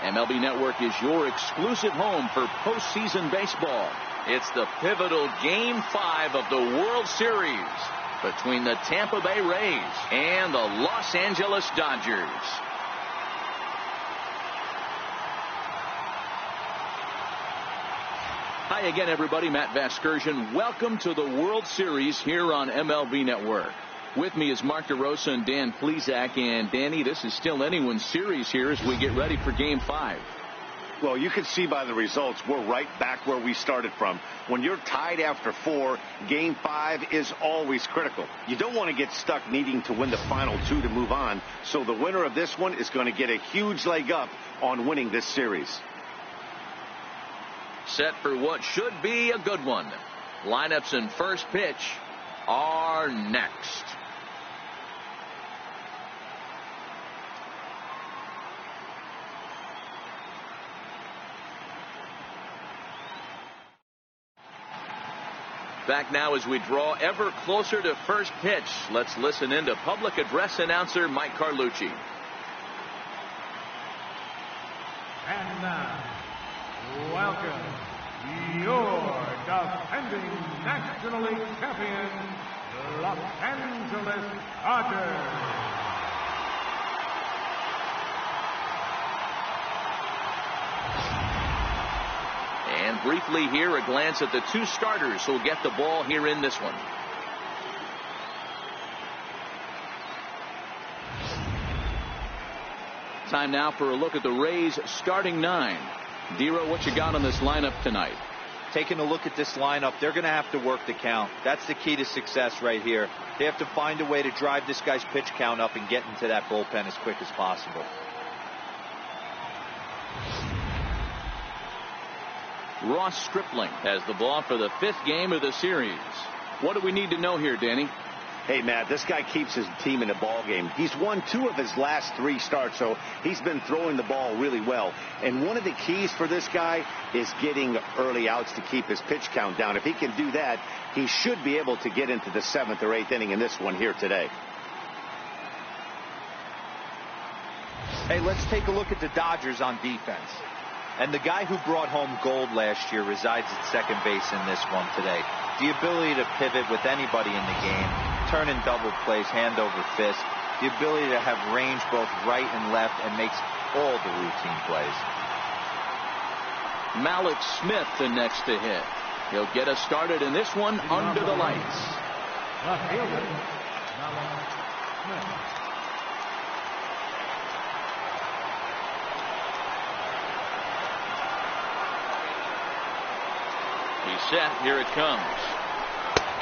MLB Network is your exclusive home for postseason baseball. It's the pivotal Game 5 of the World Series between the Tampa Bay Rays and the Los Angeles Dodgers. Hi again, everybody. Matt Vasgersian. Welcome to the World Series here on MLB Network. With me is Mark DeRosa and Dan Plesac. And Danny, this is still anyone's series here as we get ready for Game 5. Well, you can see by the results, we're right back where we started from. When you're tied after 4, Game 5 is always critical. You don't want to get stuck needing to win the final 2 to move on. So the winner of this one is going to get a huge leg up on winning this series. Set for what should be a good one. Lineups and first pitch are next. Back now as we draw ever closer to first pitch. Let's listen in to public address announcer Mike Carlucci. And now, welcome your defending National League champion, Los Angeles Dodgers. And briefly here, a glance at the 2 starters who'll get the ball here in this one. Time now for a look at the Rays starting 9. Dero, what you got on this lineup tonight? Taking a look at this lineup, they're going to have to work the count. That's the key to success right here. They have to find a way to drive this guy's pitch count up and get into that bullpen as quick as possible. Ross Stripling has the ball for the 5th game of the series. What do we need to know here, Danny? Hey, Matt, this guy keeps his team in a ball game. He's won 2 of his last 3 starts, so he's been throwing the ball really well. And one of the keys for this guy is getting early outs to keep his pitch count down. If he can do that, he should be able to get into the 7th or 8th inning in this one here today. Hey, let's take a look at the Dodgers on defense. And the guy who brought home gold last year resides at second base in this one today. The ability to pivot with anybody in the game, turn in double plays, hand over fist, the ability to have range both right and left, and makes all the routine plays. Malik Smith the next to hit. He'll get us started in this one under the lights. Left fielder, Malik Smith. He's set. Here it comes.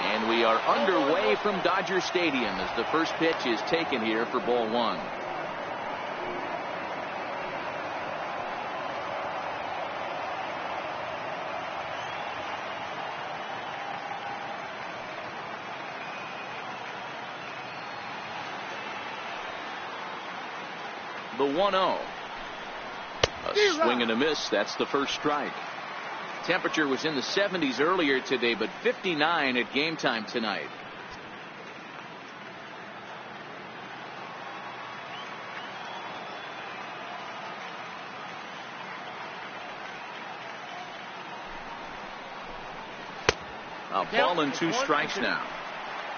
And we are underway from Dodger Stadium as the first pitch is taken here for ball 1. The 1-0. A swing and a miss. That's the first strike. Temperature was in the 70s earlier today, but 59 at game time tonight. A ball and 2 strikes now.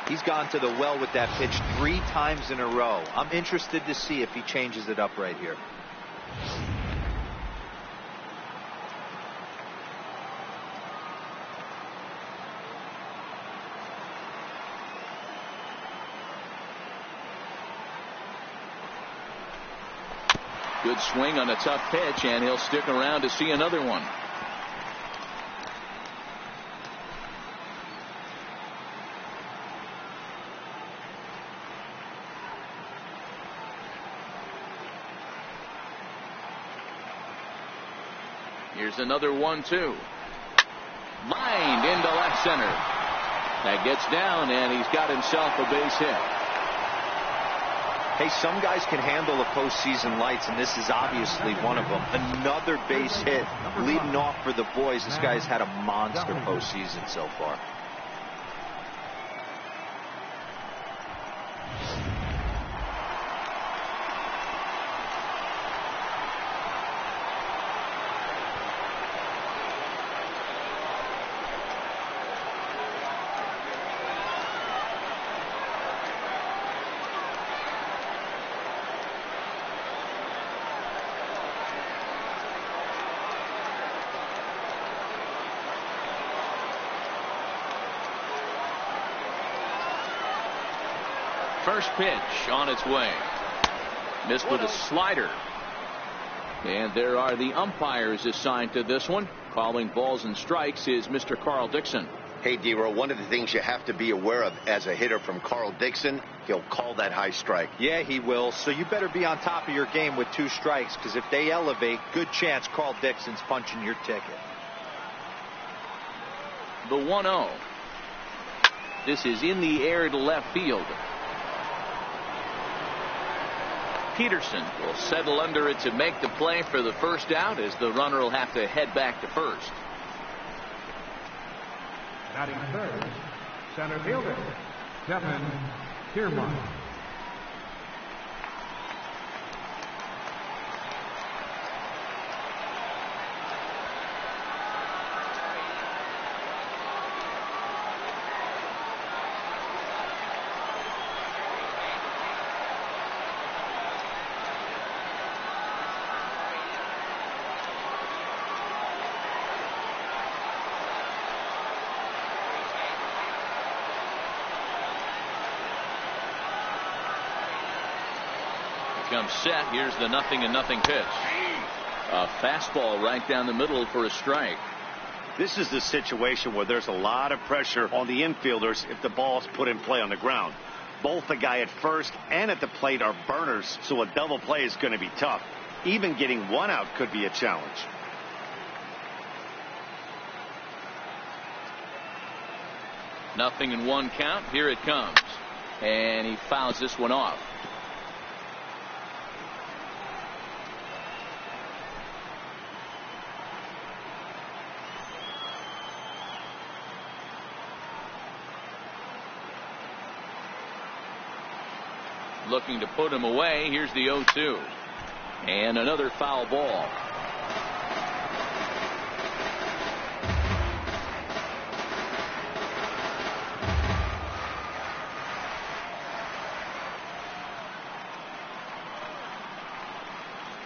He's gone to the well with that pitch 3 times in a row. I'm interested to see if he changes it up right here. Good swing on a tough pitch, and he'll stick around to see another one. Here's another 1-2. Lined into left center. That gets down, and he's got himself a base hit. Hey, some guys can handle the postseason lights, and this is obviously one of them. Another base hit leading off for the boys. This guy's had a monster postseason so far. First pitch on its way. Missed with a slider. And there are the umpires assigned to this one. Calling balls and strikes is Mr. Carl Dixon. Hey, D-Row, one of the things you have to be aware of as a hitter from Carl Dixon, he'll call that high strike. Yeah, he will. So you better be on top of your game with 2 strikes, because if they elevate, good chance Carl Dixon's punching your ticket. The 1-0. This is in the air to left field. Peterson will settle under it to make the play for the first out, as the runner will have to head back to first. Batting third, center fielder, Kevin Kiermaier. Comes set. Here's the 0-0 pitch. A fastball right down the middle for a strike. This is the situation where there's a lot of pressure on the infielders if the ball's put in play on the ground. Both the guy at first and at the plate are burners, so a double play is going to be tough. Even getting one out could be a challenge. Nothing in 1 count. Here it comes. And he fouls this one off. Looking to put him away. Here's the 0-2. And another foul ball.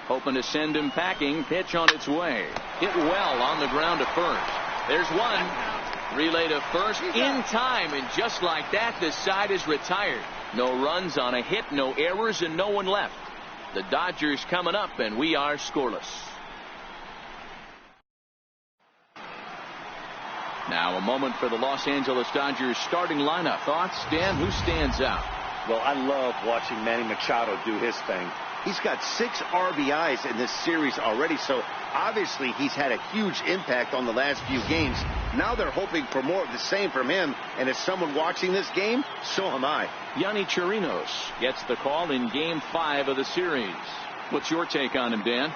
Hoping to send him packing. Pitch on its way. Hit well on the ground to first. There's one. Relay to first in time, and just like that, the side is retired. No runs on a hit, no errors, and no one left. The Dodgers coming up, and we are scoreless. Now a moment for the Los Angeles Dodgers starting lineup. Thoughts, Dan? Who stands out? Well, I love watching Manny Machado do his thing. He's got 6 RBIs in this series already, so obviously he's had a huge impact on the last few games. Now they're hoping for more of the same from him, and as someone watching this game, so am I. Yonny Chirinos gets the call in Game 5 of the series. What's your take on him, Dan?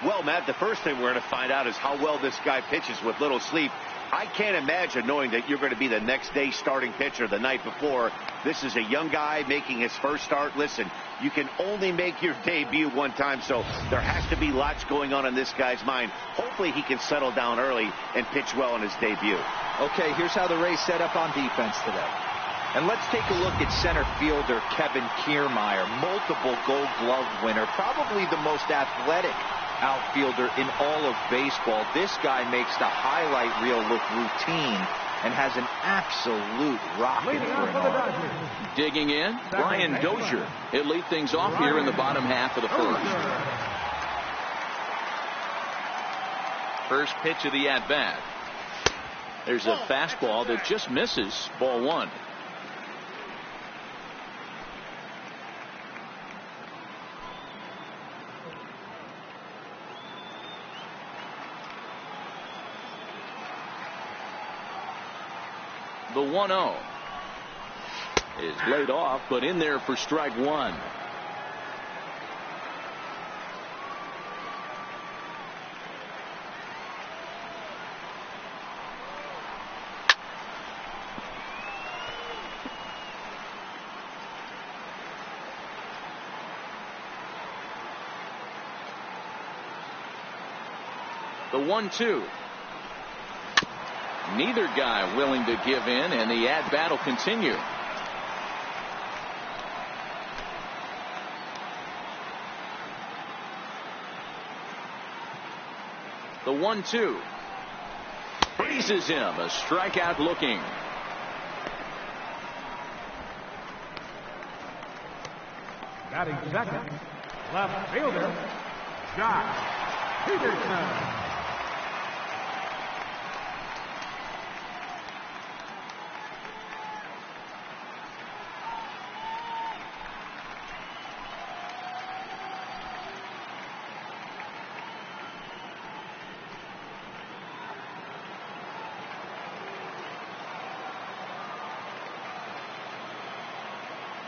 Well, Matt, the first thing we're going to find out is how well this guy pitches with little sleep. I can't imagine knowing that you're going to be the next day starting pitcher the night before. This is a young guy making his first start. Listen, you can only make your debut one time, so there has to be lots going on in this guy's mind. Hopefully he can settle down early and pitch well in his debut. Okay, here's how the Rays set up on defense today. And let's take a look at center fielder Kevin Kiermaier, multiple Gold Glove winner, probably the most athletic outfielder in all of baseball. This guy makes the highlight reel look routine and has an absolute rocket for an arm. Digging in, Brian Dozier. He'll lead things off here in the bottom half of the first. First pitch of the at-bat. There's a fastball that just misses. Ball 1. The 1-0 is laid off, but in there for strike 1. The 1-2. Neither guy willing to give in, and the at-bat will continue. The 1-2. Freezes him. A strikeout looking. Batting second, left fielder, Josh Peterson.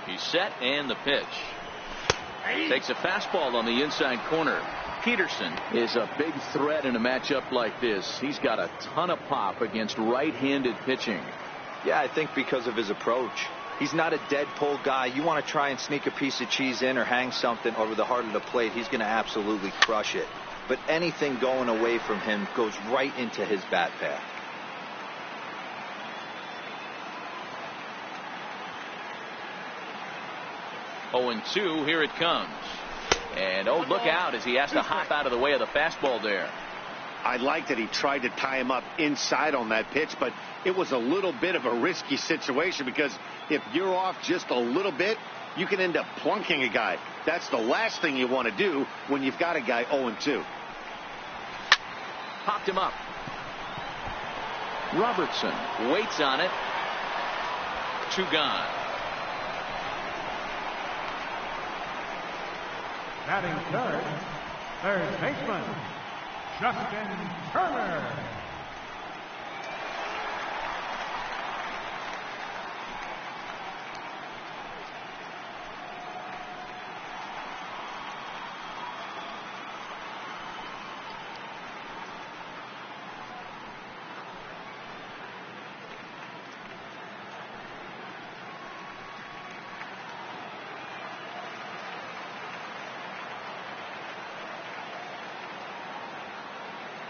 He's set, and the pitch. Takes a fastball on the inside corner. Peterson is a big threat in a matchup like this. He's got a ton of pop against right-handed pitching. Yeah, I think because of his approach. He's not a dead pull guy. You want to try and sneak a piece of cheese in or hang something over the heart of the plate, he's going to absolutely crush it. But anything going away from him goes right into his bat path. Oh, and 2, here it comes. And oh, look out as he has to hop out of the way of the fastball there. I like that he tried to tie him up inside on that pitch, but it was a little bit of a risky situation because if you're off just a little bit, you can end up plunking a guy. That's the last thing you want to do when you've got a guy 0-2. Popped him up. Robertson waits on it. 2 gone. Batting third baseman, Justin Turner.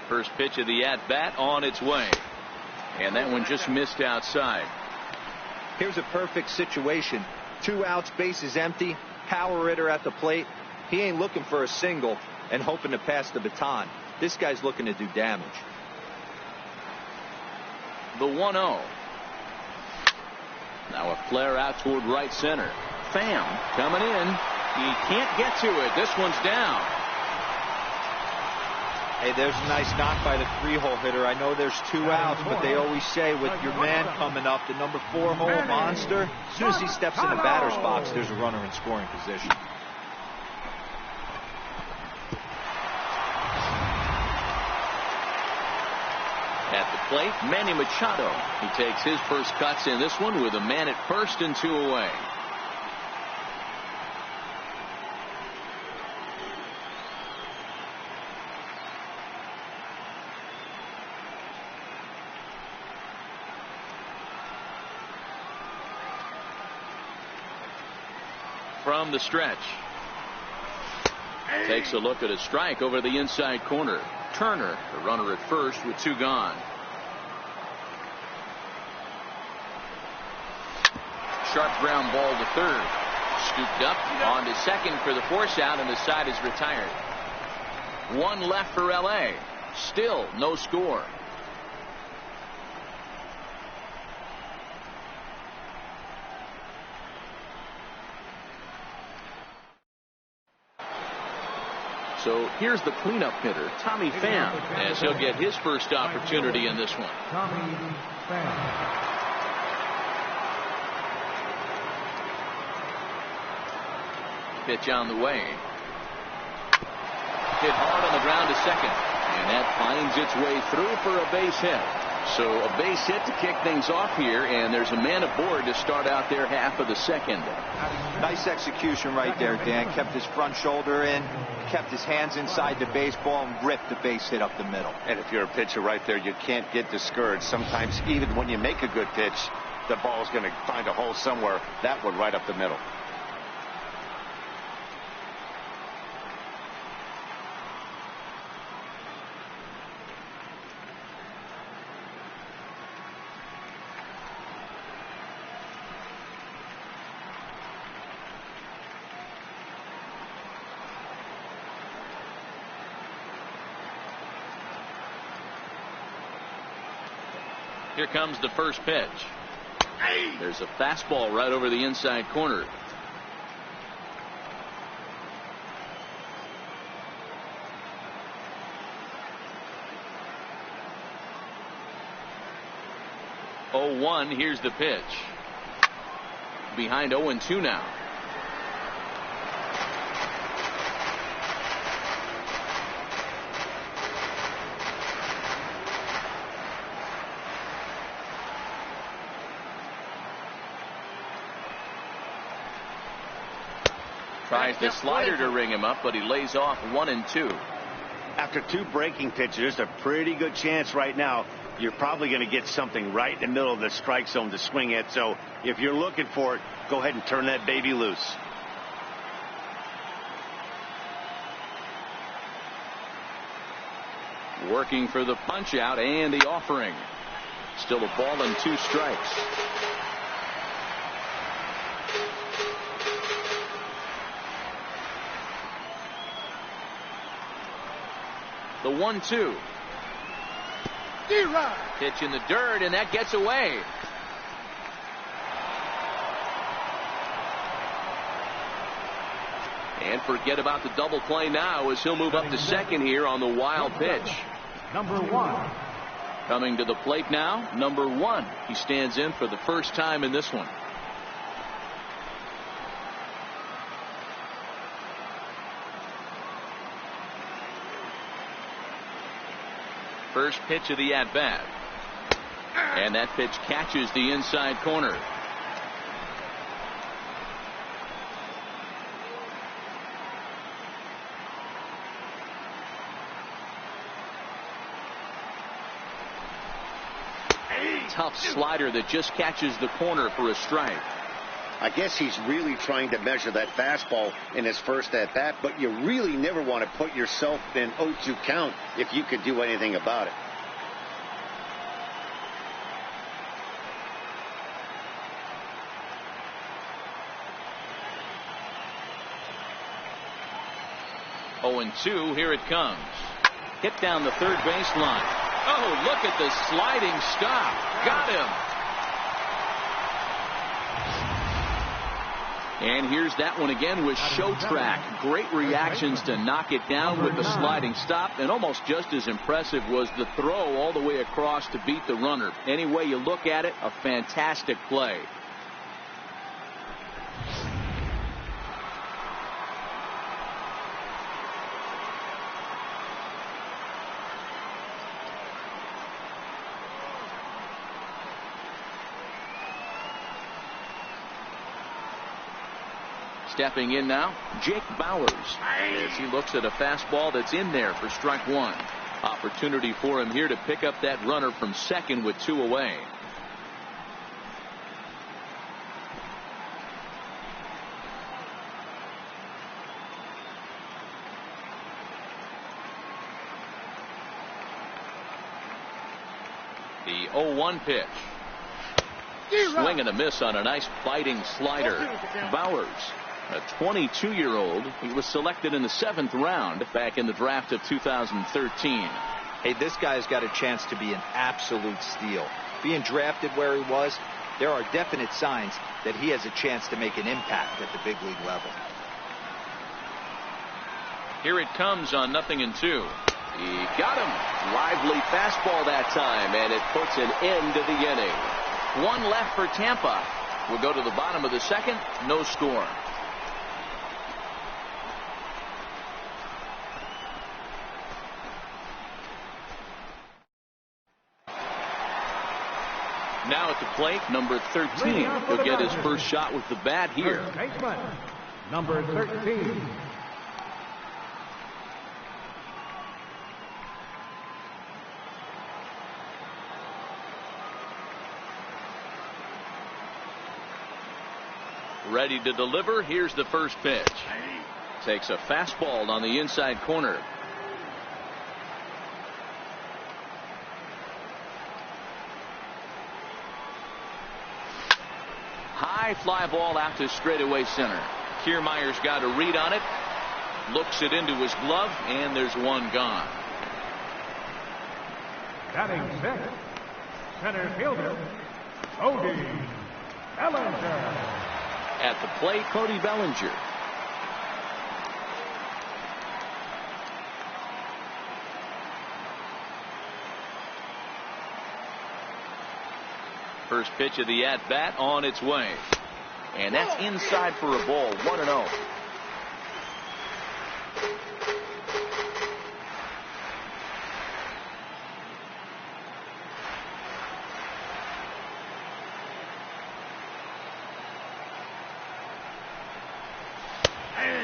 First pitch of the at-bat on its way. And that one just missed outside. Here's a perfect situation. 2 outs, bases empty, power hitter at the plate. He ain't looking for a single and hoping to pass the baton. This guy's looking to do damage. The 1-0. Now a flare out toward right center. Pham coming in. He can't get to it. This one's down. Hey, there's a nice knock by the 3-hole hitter. I know there's 2 outs, but they always say with your man coming up, the number 4-hole monster, as soon as he steps in the batter's box, there's a runner in scoring position. At the plate, Manny Machado. He takes his first cuts in this one with a man at first and 2 away. From the stretch. Takes a look at a strike over the inside corner. Turner, the runner at first with 2 gone. Sharp ground ball to third. Scooped up on to second for the force out, and the side is retired. 1 left for LA. Still no score. So here's the cleanup hitter, Tommy Pham, as he'll get his first opportunity in this one. Tommy Pham. Pitch on the way. Hit hard on the ground to second. And that finds its way through for a base hit. So a base hit to kick things off here, and there's a man aboard to start out their half of the second. Nice execution right there, Dan. Kept his front shoulder in, kept his hands inside the baseball, and ripped the base hit up the middle. And if you're a pitcher right there, you can't get discouraged. Sometimes even when you make a good pitch, the ball's going to find a hole somewhere. That one right up the middle. Here comes the first pitch. There's a fastball right over the inside corner. 0-1. Here's the pitch. Behind 0-2 now. Tries the slider to ring him up, but he lays off 1-2. After 2 breaking pitches, there's a pretty good chance right now you're probably going to get something right in the middle of the strike zone to swing at. So if you're looking for it, go ahead and turn that baby loose. Working for the punch out and the offering. Still a ball and 2 strikes. The 1-2. Pitch in the dirt, and that gets away. And forget about the double play now as he'll move up to second here on the wild pitch. Number 1. Coming to the plate now, number 1. He stands in for the first time in this one. First pitch of the at-bat. And that pitch catches the inside corner. Tough slider that just catches the corner for a strike. I guess he's really trying to measure that fastball in his first at-bat, but you really never want to put yourself in 0-2 count if you could do anything about it. Oh, and 2, here it comes. Hit down the third baseline. Oh, look at the sliding stop. Got him. And here's that one again with Show Track. Great reactions to knock it down with the sliding stop, and almost just as impressive was the throw all the way across to beat the runner. Any way you look at it, a fantastic play. Stepping in now, Jake Bowers, as he looks at a fastball that's in there for strike 1. Opportunity for him here to pick up that runner from second with 2 away. The 0-1 pitch. Swing and a miss on a nice biting slider. Bowers, a 22-year-old. He was selected in the 7th round back in the draft of 2013. Hey, this guy's got a chance to be an absolute steal. Being drafted where he was, there are definite signs that he has a chance to make an impact at the big league level. Here it comes on 0-2. He got him. Lively fastball that time, and it puts an end to the inning. 1 left for Tampa. We'll go to the bottom of the 2nd. No score. Now at the plate, number 13. He'll get his first shot with the bat here. Baseman, number 13. Ready to deliver. Here's the first pitch. Takes a fastball on the inside corner. High fly ball out to straightaway center. Kiermaier's got a read on it. Looks it into his glove, and there's one gone. Batting 6th, center fielder, Cody Bellinger. At the plate, Cody Bellinger. First pitch of the at-bat on its way. And that's inside for a ball. 1-0.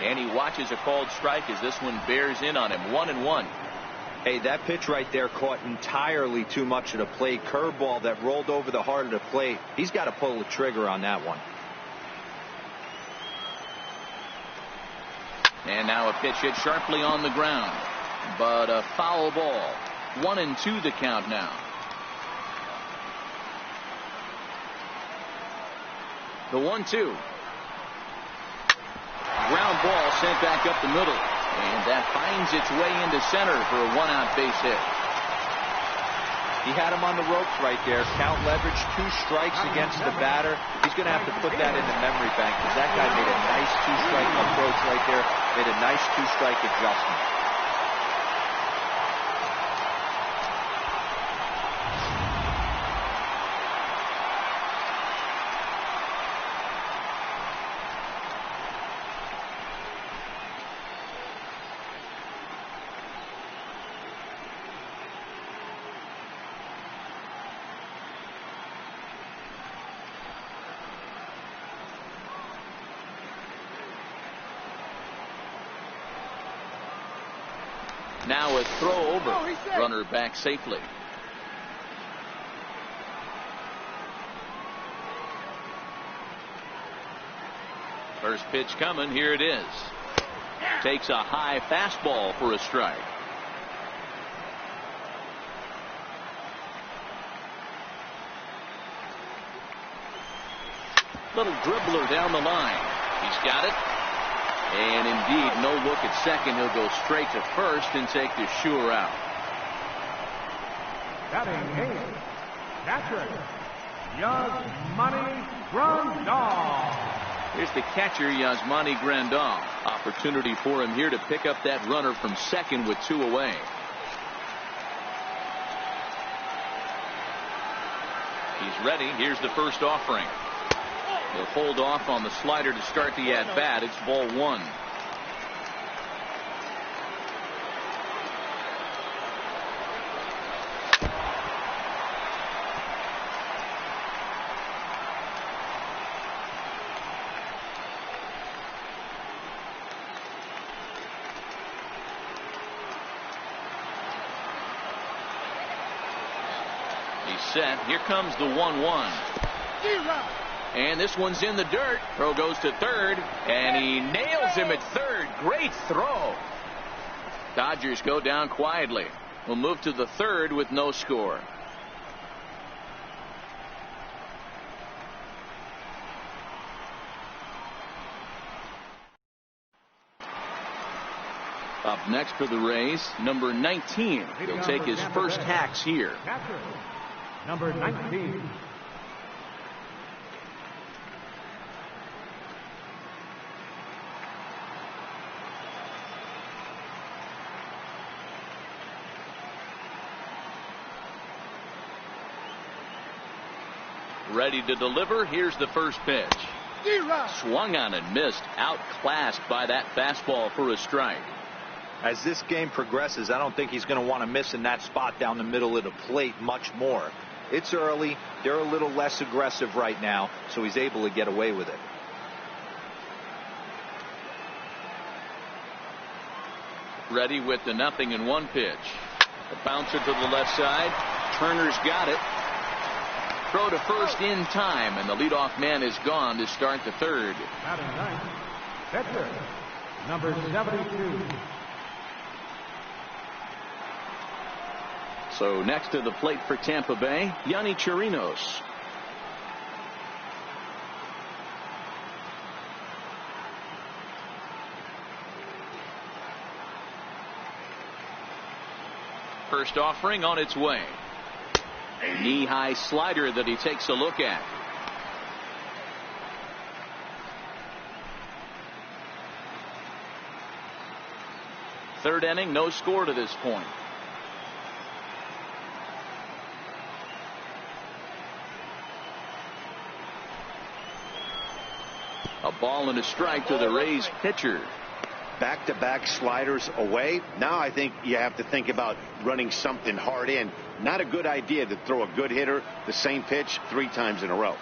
And he watches a called strike as this one bears in on him. 1-1. Hey, that pitch right there caught entirely too much of the plate. Curveball that rolled over the heart of the plate. He's got to pull the trigger on that one. And now a pitch hit sharply on the ground, but a foul ball. 1-2 the count now. The 1-2. Ground ball sent back up the middle, and that finds its way into center for a 1-out base hit. He had him on the ropes right there. Count leverage, 2 strikes against the batter. He's going to have to put that in the memory bank because that guy made a nice 2-strike approach right there. Made a nice 2-strike adjustment. Now a throw over. Runner back safely. First pitch coming. Here it is. Takes a high fastball for a strike. Little dribbler down the line. He's got it. And indeed, no look at second. He'll go straight to first and take the sure out. Batting 8th, catcher, Yasmani Grandal. Here's the catcher, Yasmani Grandal. Opportunity for him here to pick up that runner from second with 2 away. He's ready. Here's the first offering. He'll hold off on the slider to start the at-bat. It's ball 1. He's set. Here comes the 1-1. And this one's in the dirt. Throw goes to third, and he nails him at third. Great throw. Dodgers go down quietly. We'll move to the third with no score. Up next for the Rays, number 19. He'll take his first hacks here. Catcher, number 19. Ready to deliver. Here's the first pitch. Swung on and missed. Outclassed by that fastball for a strike. As this game progresses, I don't think he's going to want to miss in that spot down the middle of the plate much more. It's early. They're a little less aggressive right now, so he's able to get away with it. Ready with the 0-1 pitch. The bouncer to the left side. Turner's got it. Throw to first in time, and the leadoff man is gone to start the third. Batting 9th, catcher, number 72. So next to the plate for Tampa Bay, Yonny Chirinos. First offering on its way. Knee-high slider that he takes a look at. Third inning, no score to this point. A ball and a strike to the Rays pitcher. Back-to-back sliders away. Now I think you have to think about running something hard in. Not a good idea to throw a good hitter the same pitch 3 times in a row.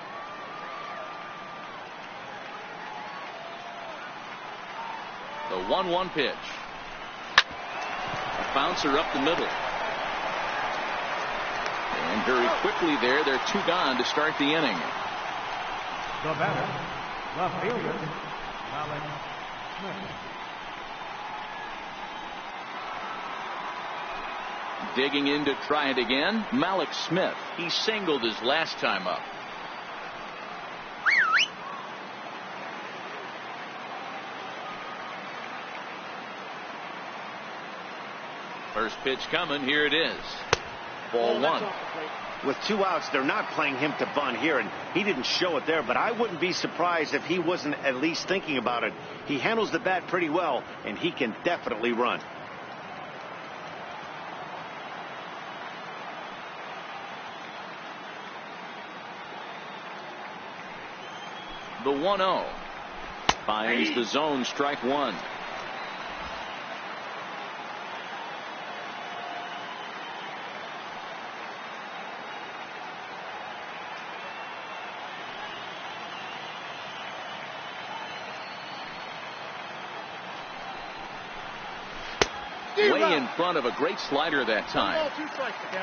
The 1-1 pitch. A bouncer up the middle. And very quickly there, they're 2 gone to start the inning. The batter, left fielder, Alex Smith. Digging in to try it again, Malik Smith. He singled his last time up. First pitch coming. Here it is. Ball 1. With 2 outs, they're not playing him to bunt here, and he didn't show it there, but I wouldn't be surprised if he wasn't at least thinking about it. He handles the bat pretty well, and he can definitely run. The 1-0 finds the zone, strike 1. Way in front of a great slider that time.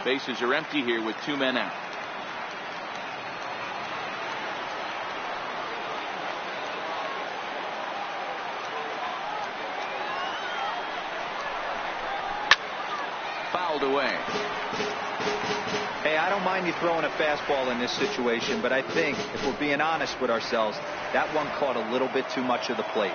Bases are empty here with 2 men out. Fouled away. Hey, I don't mind you throwing a fastball in this situation, but I think if we're being honest with ourselves, that one caught a little bit too much of the plate.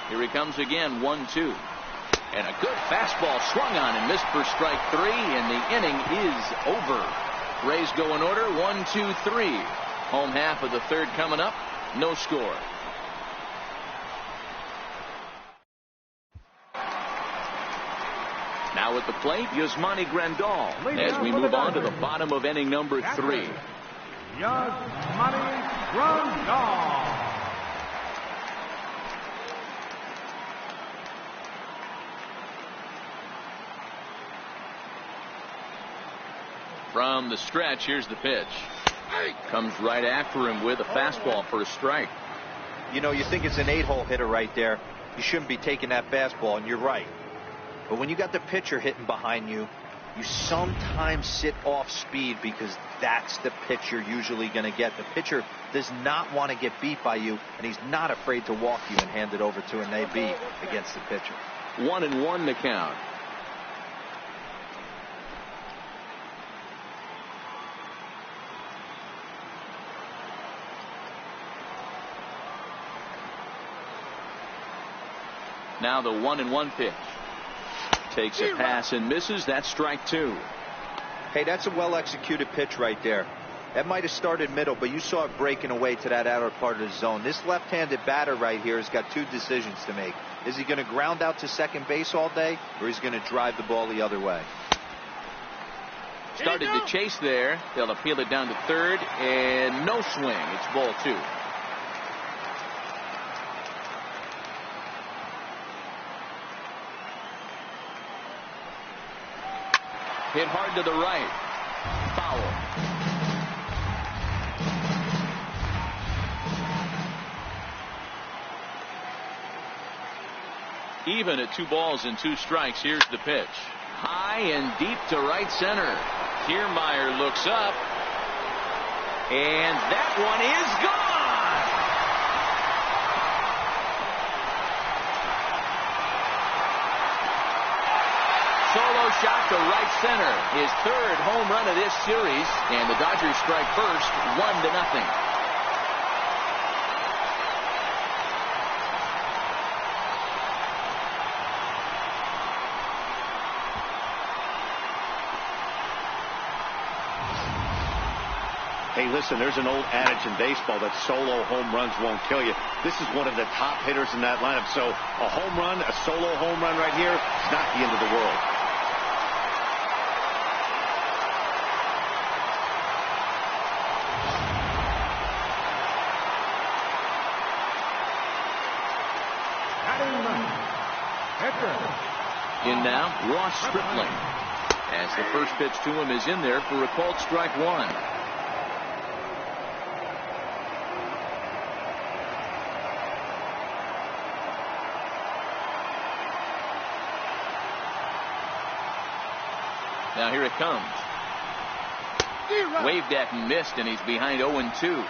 Here he comes again, 1-2. And a good fastball swung on and missed for strike 3, and the inning is over. Rays go in order, 1-2-3. Home half of the 3rd coming up, no score. Now at the plate, Yasmani Grandal, as we move on to the bottom of inning number 3. Yasmani Grandal. From the stretch, here's the pitch. Comes right after him with a fastball for a strike. You know, you think it's an 8-hole hitter right there. You shouldn't be taking that fastball, and you're right. But when you got the pitcher hitting behind you, you sometimes sit off speed because that's the pitch you're usually going to get. The pitcher does not want to get beat by you, and he's not afraid to walk you and hand it over to an AB against the pitcher. 1-1 to count. Now the 1-1 pitch. Takes a pass and misses. That's strike 2. Hey, that's a well-executed pitch right there. That might have started middle, but you saw it breaking away to that outer part of the zone. This left-handed batter right here has got 2 decisions to make. Is he going to ground out to second base all day, or is he going to drive the ball the other way? Started to chase there. They'll appeal it down to 3rd, and no swing. It's ball 2. Hit hard to the right. Foul. Even at 2 balls and 2 strikes, here's the pitch. High and deep to right center. Kiermaier looks up. And that one is gone. So shot to right center. His third home run of this series. And the Dodgers strike first, 1-0. Hey, listen, there's an old adage in baseball that solo home runs won't kill you. This is one of the top hitters in that lineup. So a home run, a solo home run right here, it's not the end of the world. In now, Ross Stripling. As the first pitch to him is in there for a called strike one. Now here it comes. Waved at and missed, and he's behind 0-2.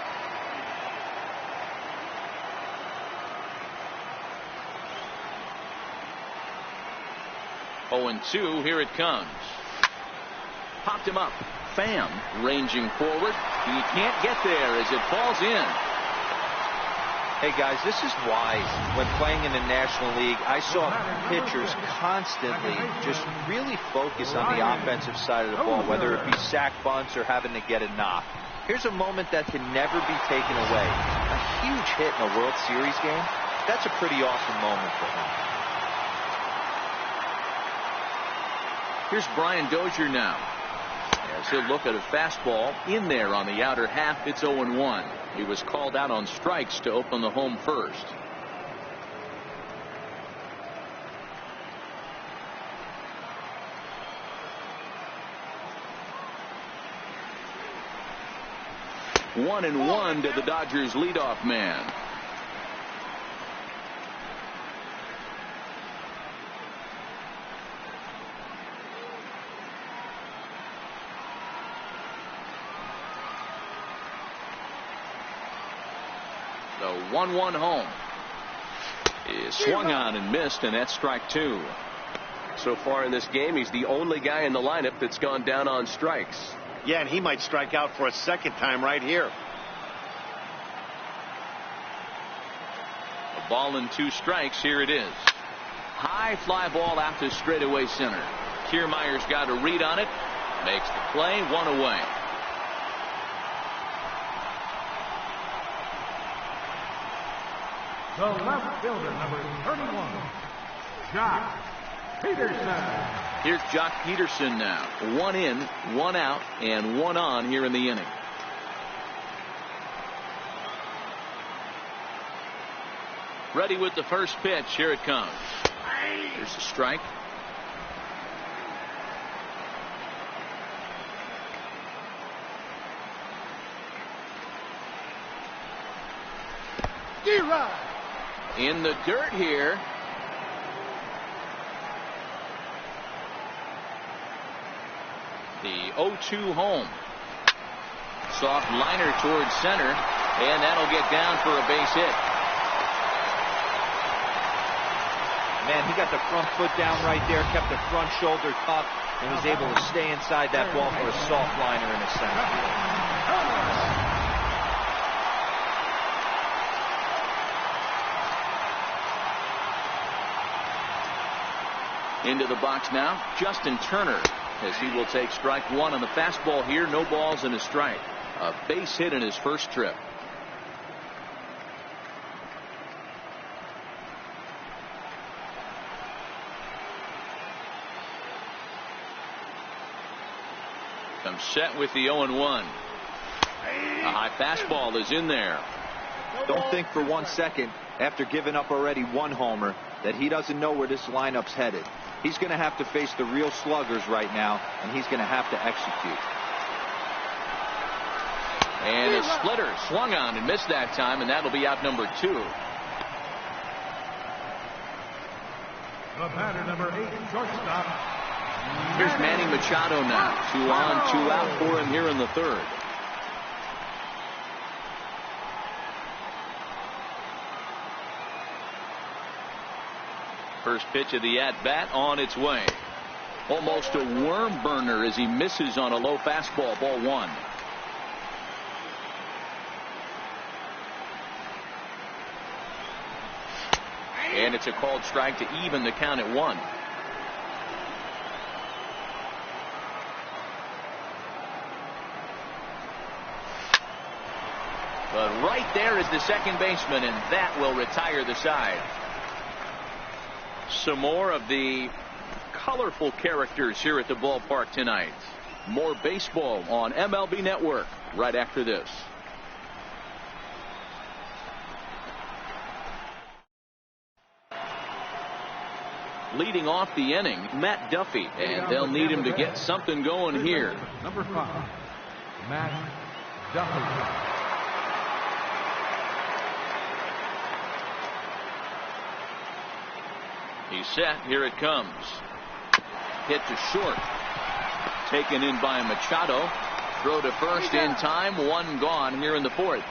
Here it comes. Popped him up. Pham ranging forward. He can't get there as it falls in. Hey guys, this is why when playing in the National League, I saw pitchers constantly just really focus on the offensive side of the ball, whether it be sack bunts or having to get a knock. Here's a moment that can never be taken away. A huge hit in a World Series game. That's a pretty awesome moment for him. Here's Brian Dozier now. As he'll look at a fastball in there on the outer half. It's 0-1. He was called out on strikes to open the home first. One and one to the Dodgers leadoff man. The 1-1 home is swung on and missed, and that's strike two. So far in this game, he's the only guy in the lineup that's gone down on strikes. Yeah, and he might strike out for a second time right here. A ball and two strikes. Here it is. High fly ball out to straightaway center. Kiermaier's got a read on it. Makes the play. One away. The left fielder, number 31, Jock Peterson. Here's Jock Peterson now. One in, one out, and one on here in the inning. Ready with the first pitch. Here it comes. Here's a strike. In the dirt here. The 0-2 home. Soft liner towards center, and that'll get down for a base hit. Man, he got the front foot down right there, kept the front shoulder up, and was able to stay inside that ball for a soft liner in the center. Into the box now, Justin Turner, as he will take strike one on the fastball here. No balls and a strike. A base hit in his first trip. Comes set with the 0-1. A high fastball is in there. Don't think for 1 second, after giving up already one homer, that he doesn't know where this lineup's headed. He's going to have to face the real sluggers right now, and he's going to have to execute. And a splitter swung on and missed that time, and that'll be out number 2. The batter, number 8, shortstop. Here's Manny Machado now. 2 on, 2 out for him here in the third. First pitch of the at-bat on its way. Almost a worm burner as he misses on a low fastball. Ball one. And it's a called strike to even the count at 1. But right there is the second baseman, and that will retire the side. Some more of the colorful characters here at the ballpark tonight. More baseball on MLB Network right after this. Leading off the inning, Matt Duffy, and they'll need him to get something going here. Number 5, Matt Duffy. He's set. Here it comes. Hit to short. Taken in by Machado. Throw to first in time. One gone here in the 4th.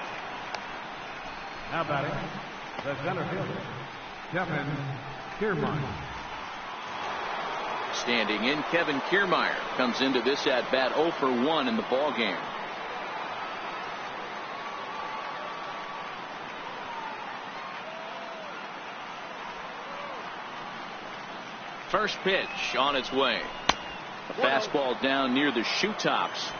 Now batting, the center fielder, Kevin Kiermaier. Standing in, Kevin Kiermaier comes into this at bat 0 for 1 in the ball game. First pitch on its way. A fastball down near the shoe tops.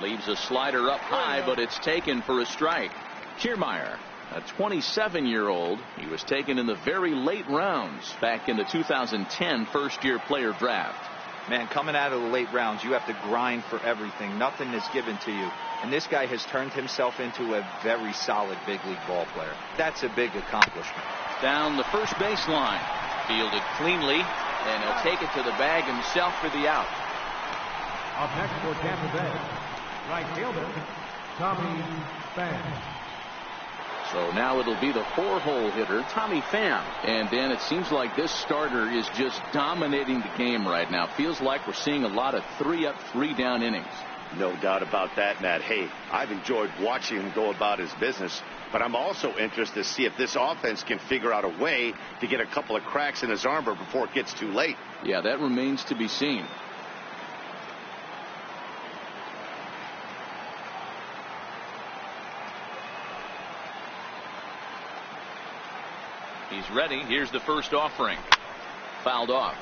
Leaves a slider up high, but it's taken for a strike. Kiermaier, a 27-year-old. He was taken in the very late rounds back in the 2010 first-year player draft. Man, coming out of the late rounds, you have to grind for everything. Nothing is given to you. And this guy has turned himself into a very solid big league ball player. That's a big accomplishment. Down the first baseline. Fielded cleanly, and he'll take it to the bag himself for the out. Up next for Tampa Bay, right fielder, Tommy Pham. So now it'll be the 4-hole hitter, Tommy Pham. And then it seems like this starter is just dominating the game right now. Feels like we're seeing a lot of 3-up, 3-down innings. No doubt about that, Matt. Hey, I've enjoyed watching him go about his business, but I'm also interested to see if this offense can figure out a way to get a couple of cracks in his armor before it gets too late. Yeah, that remains to be seen. He's ready. Here's the first offering. Fouled off.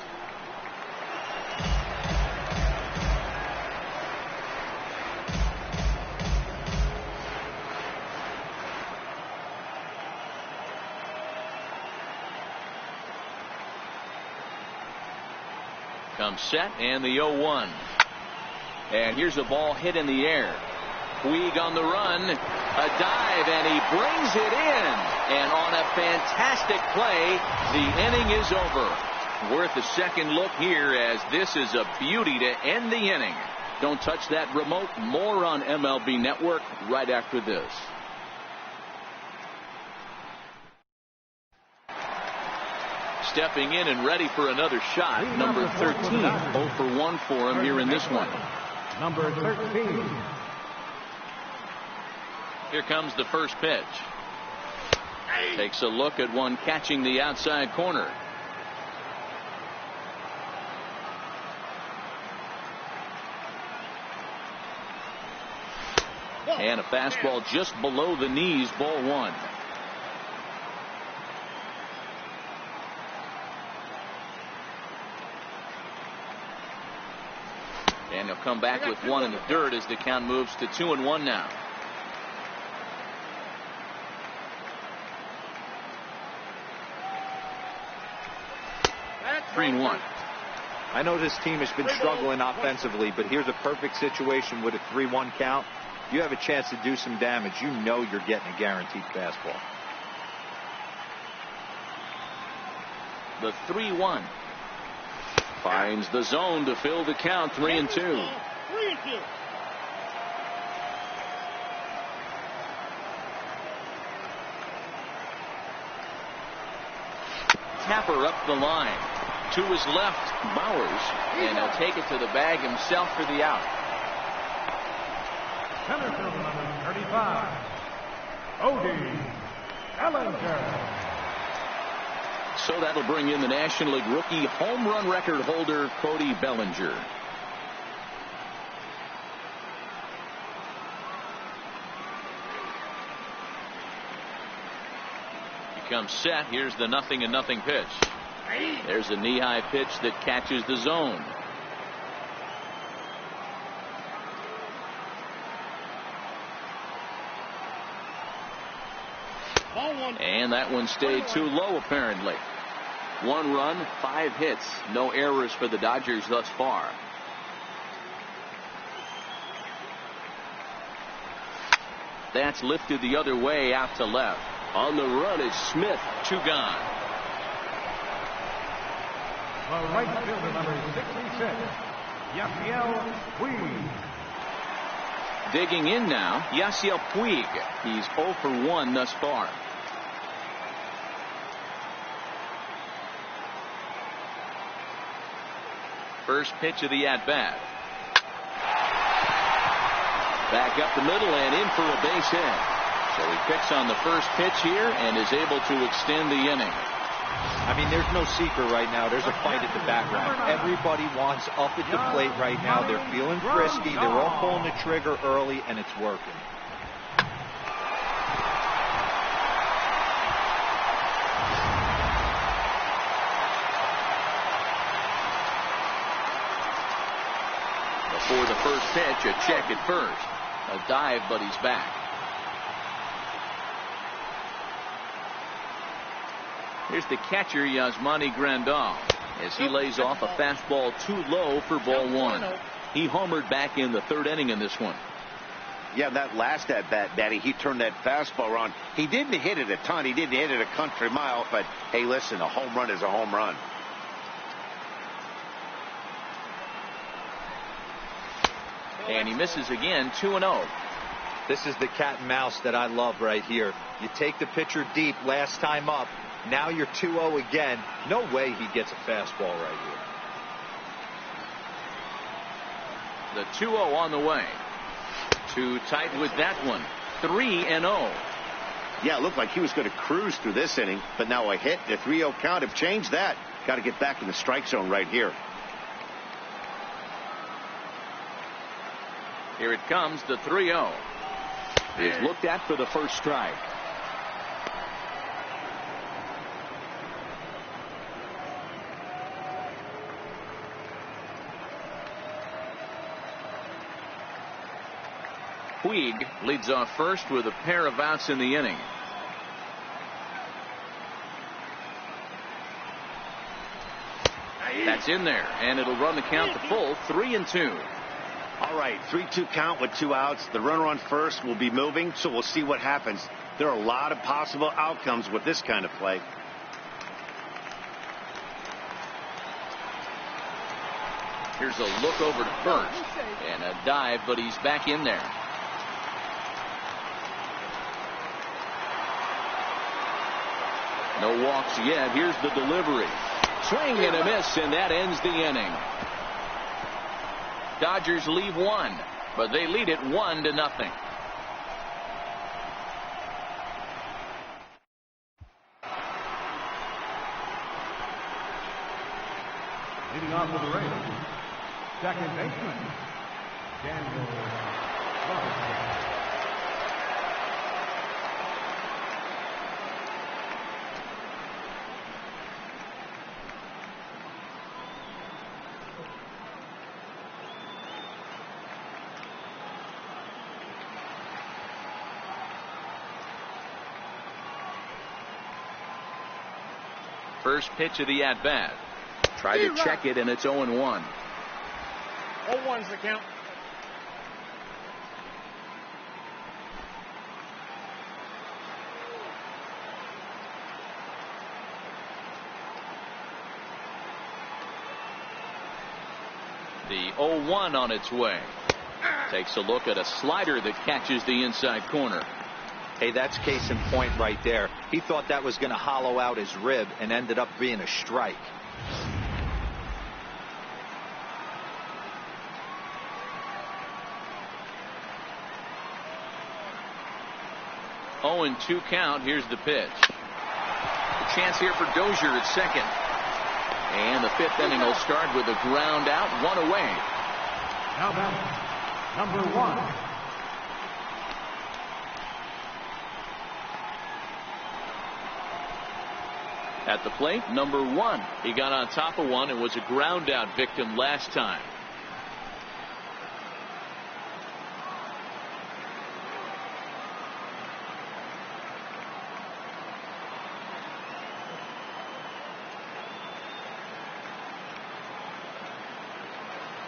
Comes set and the 0-1. And here's a ball hit in the air. Puig on the run, a dive, and he brings it in. And on a fantastic play, the inning is over. Worth a second look here, as this is a beauty to end the inning. Don't touch that remote. More on MLB Network right after this. Stepping in and ready for another shot, number 13. 0 for 1 for him here in this one. Number 13. Here comes the first pitch. Takes a look at one catching the outside corner. And a fastball just below the knees, ball 1. And he'll come back with one in the dirt as the count moves to 2-1 now. Three and 1. I know this team has been struggling offensively, but here's a perfect situation with a 3-1 count. You have a chance to do some damage. You know you're getting a guaranteed fastball. The 3-1. Finds the zone to fill the count. 3-2. 3-2. Tapper up the line. To his left, Bowers, and he'll take it to the bag himself for the out. Center fielder number 35, Odie Bellinger. So that'll bring in the National League rookie home run record holder, Cody Bellinger. He comes set. Here's the 0-0 pitch. There's a knee-high pitch that catches the zone. And that one stayed too low, apparently. 1 run, 5 hits, no errors for the Dodgers thus far. That's lifted the other way out to left. On the run is Smith. 2 gone. The right fielder number 66, Yasiel Puig. Digging in now, Yasiel Puig. He's 0 for 1 thus far. First pitch of the at-bat. Back up the middle and in for a base hit. So he picks on the first pitch here and is able to extend the inning. I mean, there's no secret right now. There's a fight at the background. Everybody wants up at the plate right now. They're feeling frisky. They're all pulling the trigger early, and it's working. Before the first pitch, a check at first. A dive, but he's back. Here's the catcher, Yasmani Grandal, as he lays off a fastball too low for ball 1. He homered back in the 3rd inning in this one. Yeah, that last at bat, Daddy, he turned that fastball around. He didn't hit it a ton. He didn't hit it a country mile. But, hey, listen, a home run is a home run. And he misses again, 2-0. This is the cat and mouse that I love right here. You take the pitcher deep last time up. Now you're 2-0 again. No way he gets a fastball right The here. 2-0 on the way. Too tight with that one. 3-0. Yeah, it looked like he was going to cruise through this inning. But now a hit, the 3-0 count have changed that. Got to get back in the strike zone right here. Here it comes, the 3-0. Is looked at for the first strike. Puig leads off first with a pair of outs in the inning. That's in there, and it'll run the count to full, 3-2. All right, 3-2 count with 2 outs. The runner on first will be moving, so we'll see what happens. There are a lot of possible outcomes with this kind of play. Here's a look over to first, and a dive, but he's back in there. No walks yet. Here's the delivery. Swing and a miss, and that ends the inning. Dodgers leave 1, but they lead it 1-0. Leading off for the Rays, second baseman, Daniel Robertson. First pitch of the at-bat. Tried to check it, and it's 0-1. 0-1's the count. The 0-1 on its way. Takes a look at a slider that catches the inside corner. Hey, that's case in point right there. He thought that was going to hollow out his rib and ended up being a strike. 0-2 count. Here's the pitch. A chance here for Dozier at second. And the fifth inning will start with a ground out, one away. Now back, number 1. At the plate, number 1. He got on top of one and was a ground out victim last time.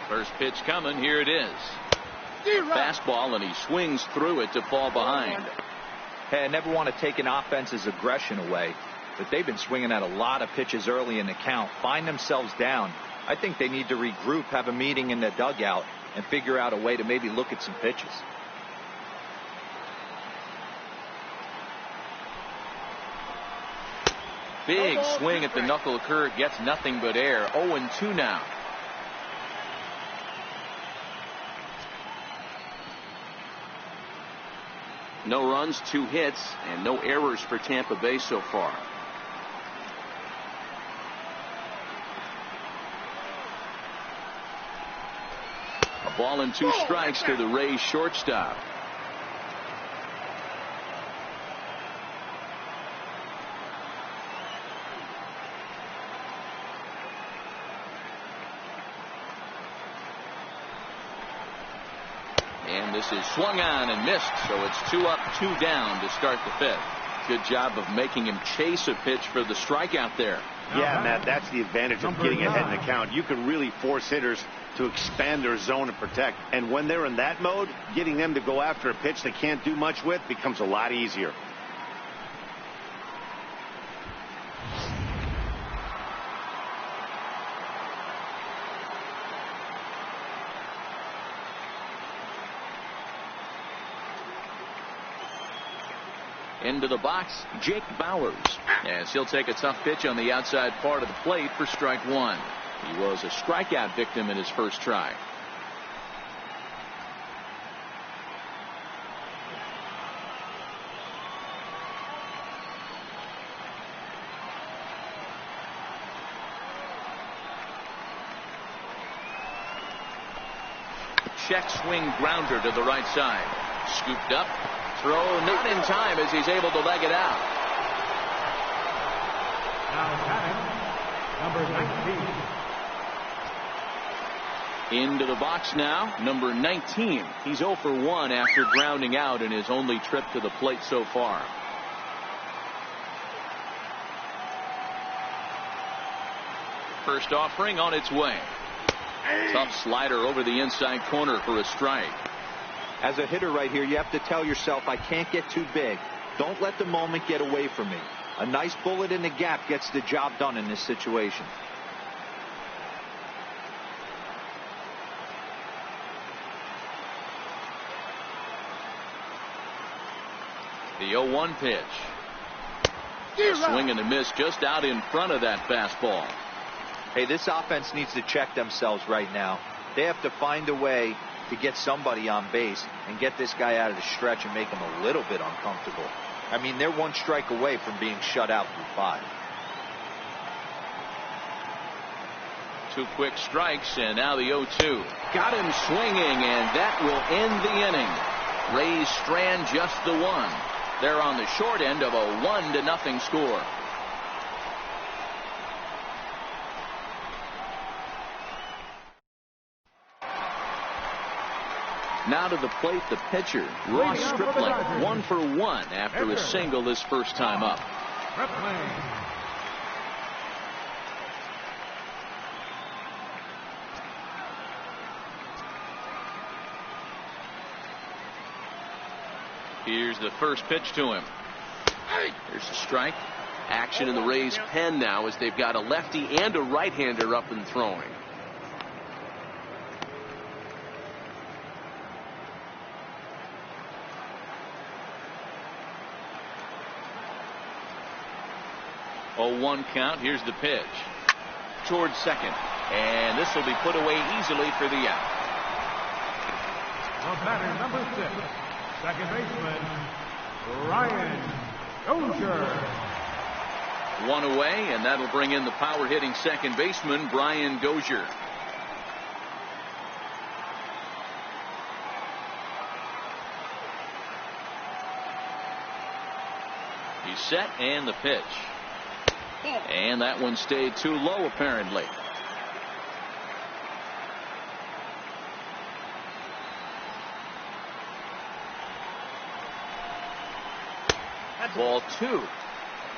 First pitch coming. Here it is. Fastball, and he swings through it to fall behind. Hey, I never want to take an offense's aggression away, but they've been swinging at a lot of pitches early in the count, find themselves down. I think they need to regroup, have a meeting in the dugout, and figure out a way to maybe look at some pitches. Big swing at the knuckle curve, gets nothing but air. 0-2 now. No runs, 2 hits, and no errors for Tampa Bay so far. A ball and 2 strikes to the Rays shortstop. And this is swung on and missed, so it's 2 up, 2 down to start the fifth. Good job of making him chase a pitch for the strikeout there. Yeah, Matt, that's the advantage of getting ahead in the count. You can really force hitters to expand their zone and protect. And when they're in that mode, getting them to go after a pitch they can't do much with becomes a lot easier. Into the box, Jake Bowers, as he'll take a tough pitch on the outside part of the plate for strike 1. He was a strikeout victim in his first try. Check swing grounder to the right side. Scooped up. Throw not in time as he's able to leg it out. Now batting, number 19. Into the box now, number 19. He's 0 for 1 after grounding out in his only trip to the plate so far. First offering on its way. Tough slider over the inside corner for a strike. As a hitter right here, you have to tell yourself, I can't get too big. Don't let the moment get away from me. A nice bullet in the gap gets the job done in this situation. The 0-1 pitch. A swing and a miss just out in front of that fastball. Hey, this offense needs to check themselves right now. They have to find a way to get somebody on base and get this guy out of the stretch and make him a little bit uncomfortable. I mean, they're 1 strike away from being shut out through 5. 2 quick strikes, and now the 0-2. Got him swinging, and that will end the inning. Rays strand just the 1. They're on the short end of a 1-0 score. Now to the plate, the pitcher, Ross Stripling, 1 for 1 after a single his first time up. Here's the first pitch to him. Here's the strike. Action in the Rays' pen now as they've got a lefty and a right-hander up and throwing. Oh, 1 count. Here's the pitch towards second, and this will be put away easily for the out. The batter, number 6, second baseman Ryan Dozier. One away, and that'll bring in the power-hitting second baseman, Brian Dozier. He's set, and the pitch. And that one stayed too low, apparently. Ball 2.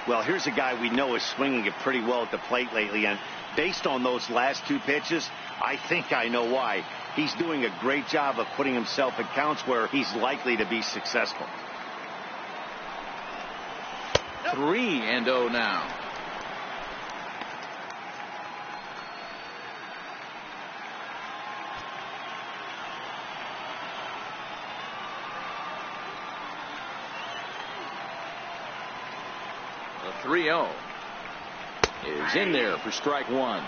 Well, here's a guy we know is swinging it pretty well at the plate lately, and based on those last 2 pitches, I think I know why. He's doing a great job of putting himself in counts where he's likely to be successful. 3-0 now. The 3-0 is in there for strike 1.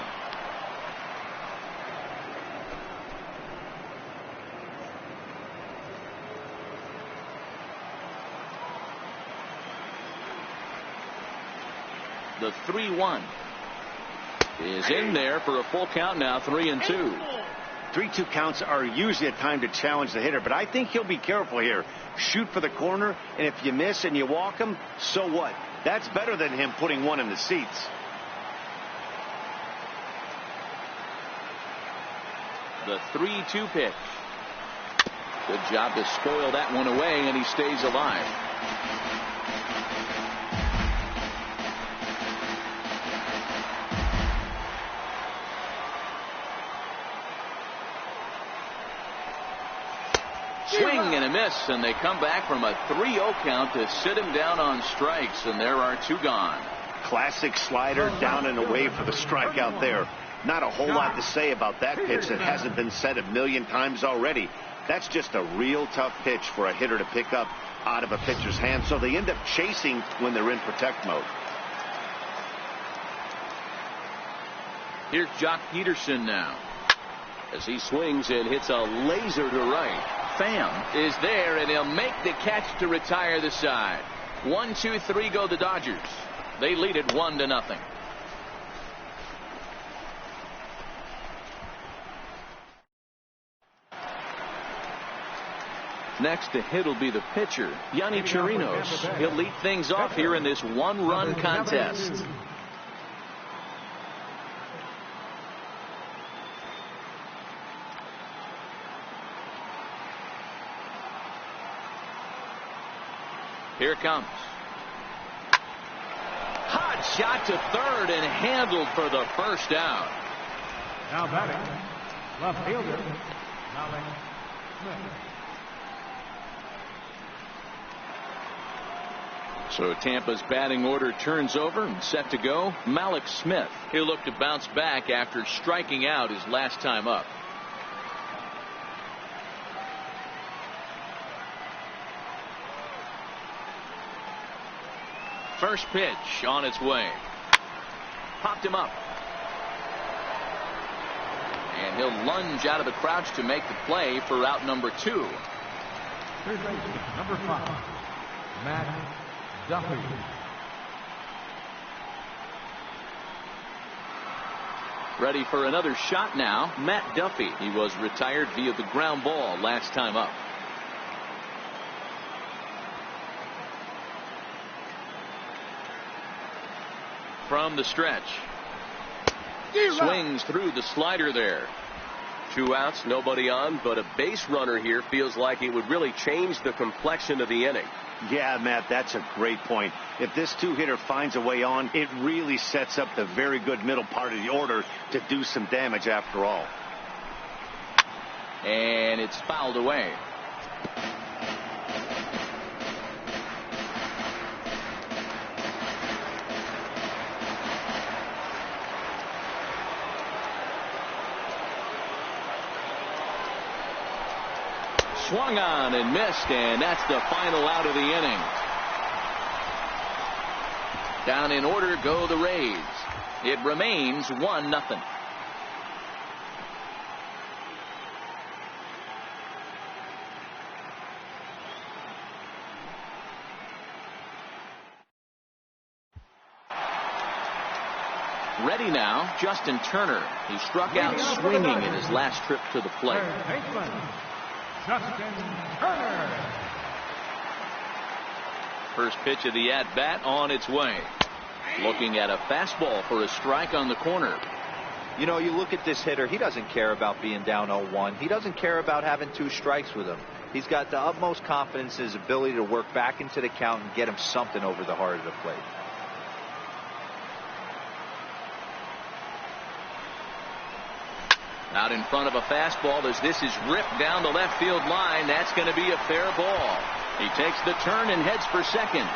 The 3-1 is in there for a full count now, 3-2. 3-2 counts are usually a time to challenge the hitter, but I think he'll be careful here. Shoot for the corner, and if you miss and you walk him, so what? That's better than him putting one in the seats. The 3-2 pitch. Good job to spoil that one away, and he stays alive. Swing and a miss, and they come back from a 3-0 count to sit him down on strikes, and there are 2 gone. Classic slider down and away for the strikeout there. Not a whole lot to say about that pitch that hasn't been said a million times already. That's just a real tough pitch for a hitter to pick up out of a pitcher's hand, so they end up chasing when they're in protect mode. Here's Jock Peterson now, as he swings and hits a laser to right. Pham is there, and he'll make the catch to retire the side. 1, 2, 3 go the Dodgers. They lead it 1-0. Next to hit will be the pitcher, Yonny Chirinos. He'll lead things off here in this 1-run contest. Here it comes. Hot shot to third and handled for the first out. Now batting, left fielder, Malik Smith. So Tampa's batting order turns over and set to go. Malik Smith. He'll look to bounce back after striking out his last time up. First pitch on its way. Popped him up. And he'll lunge out of the crouch to make the play for out number 2. Third baseman, number 5, Matt Duffy. Ready for another shot now, Matt Duffy. He was retired via the ground ball last time up. From the stretch. Swings through the slider there. 2 outs, nobody on, but a base runner here feels like it would really change the complexion of the inning. Yeah, Matt, that's a great point. If this 2-hitter finds a way on, it really sets up the very good middle part of the order to do some damage after all. And it's fouled away. Swung on and missed, and that's the final out of the inning. Down in order go the Rays. It remains 1-0. Ready now, Justin Turner. He struck out swinging in his last trip to the plate. Justin Turner. First pitch of the at-bat on its way. Looking at a fastball for a strike on the corner. You know, you look at this hitter, he doesn't care about being down 0-1. He doesn't care about having 2 strikes with him. He's got the utmost confidence in his ability to work back into the count and get him something over the heart of the plate. Out in front of a fastball as this is ripped down the left field line. That's going to be a fair ball. He takes the turn and heads for second.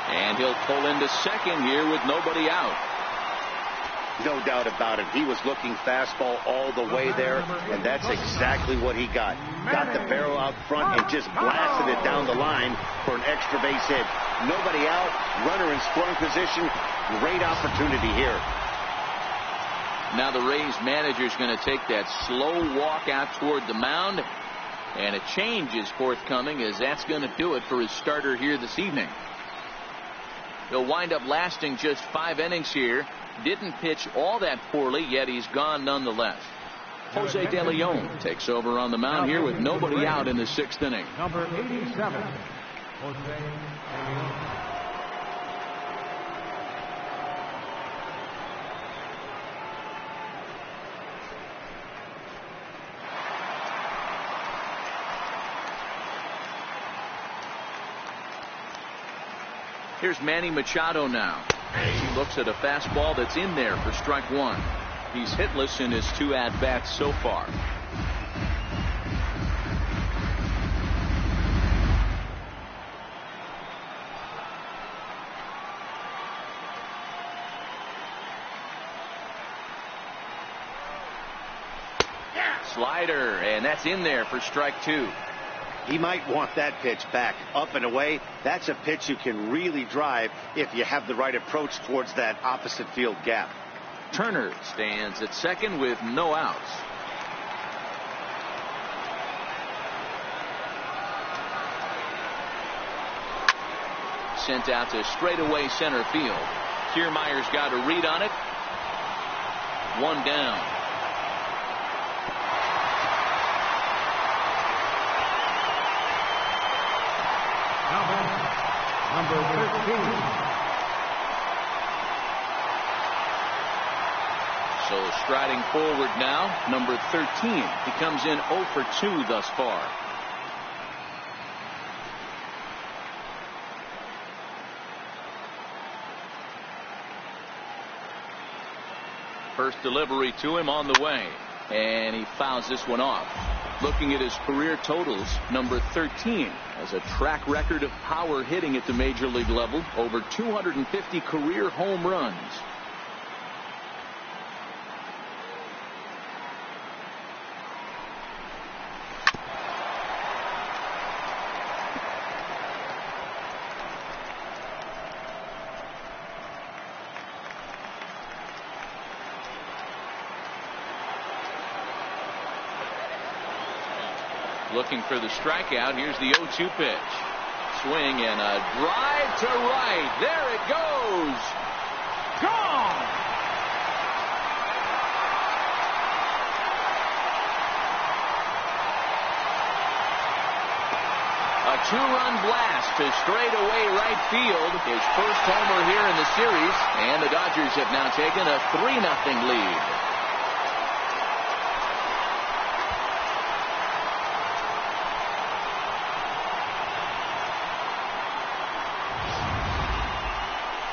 And he'll pull into second here with nobody out. No doubt about it. He was looking fastball all the way there, and that's exactly what he got. Got the barrel out front and just blasted it down the line for an extra base hit. Nobody out, runner in scoring position. Great opportunity here. Now the Rays manager is going to take that slow walk out toward the mound, and a change is forthcoming, as that's going to do it for his starter here this evening. He'll wind up lasting just 5 innings here. Didn't pitch all that poorly, yet he's gone nonetheless. Jose De Leon takes over on the mound here with nobody out in the 6th inning. Number 87, Jose De Leon. Here's Manny Machado now. He looks at a fastball that's in there for strike 1. He's hitless in his 2 at-bats so far. Slider, and that's in there for strike 2. He might want that pitch back. Up and away, that's a pitch you can really drive if you have the right approach towards that opposite field gap. Turner stands at second with no outs. Sent out to straightaway center field. Kiermaier's got a read on it. 1 down. Number 13. So striding forward now, number 13. He comes in 0 for 2 thus far. First delivery to him on the way, and he fouls this one off. Looking at his career totals, number 13 has a track record of power hitting at the major league level, over 250 career home runs. Looking for the strikeout. Here's the 0-2 pitch. Swing and a drive to right. There it goes. Gone. A 2-run blast to straightaway right field. His first homer here in the series. And the Dodgers have now taken a 3-0 lead.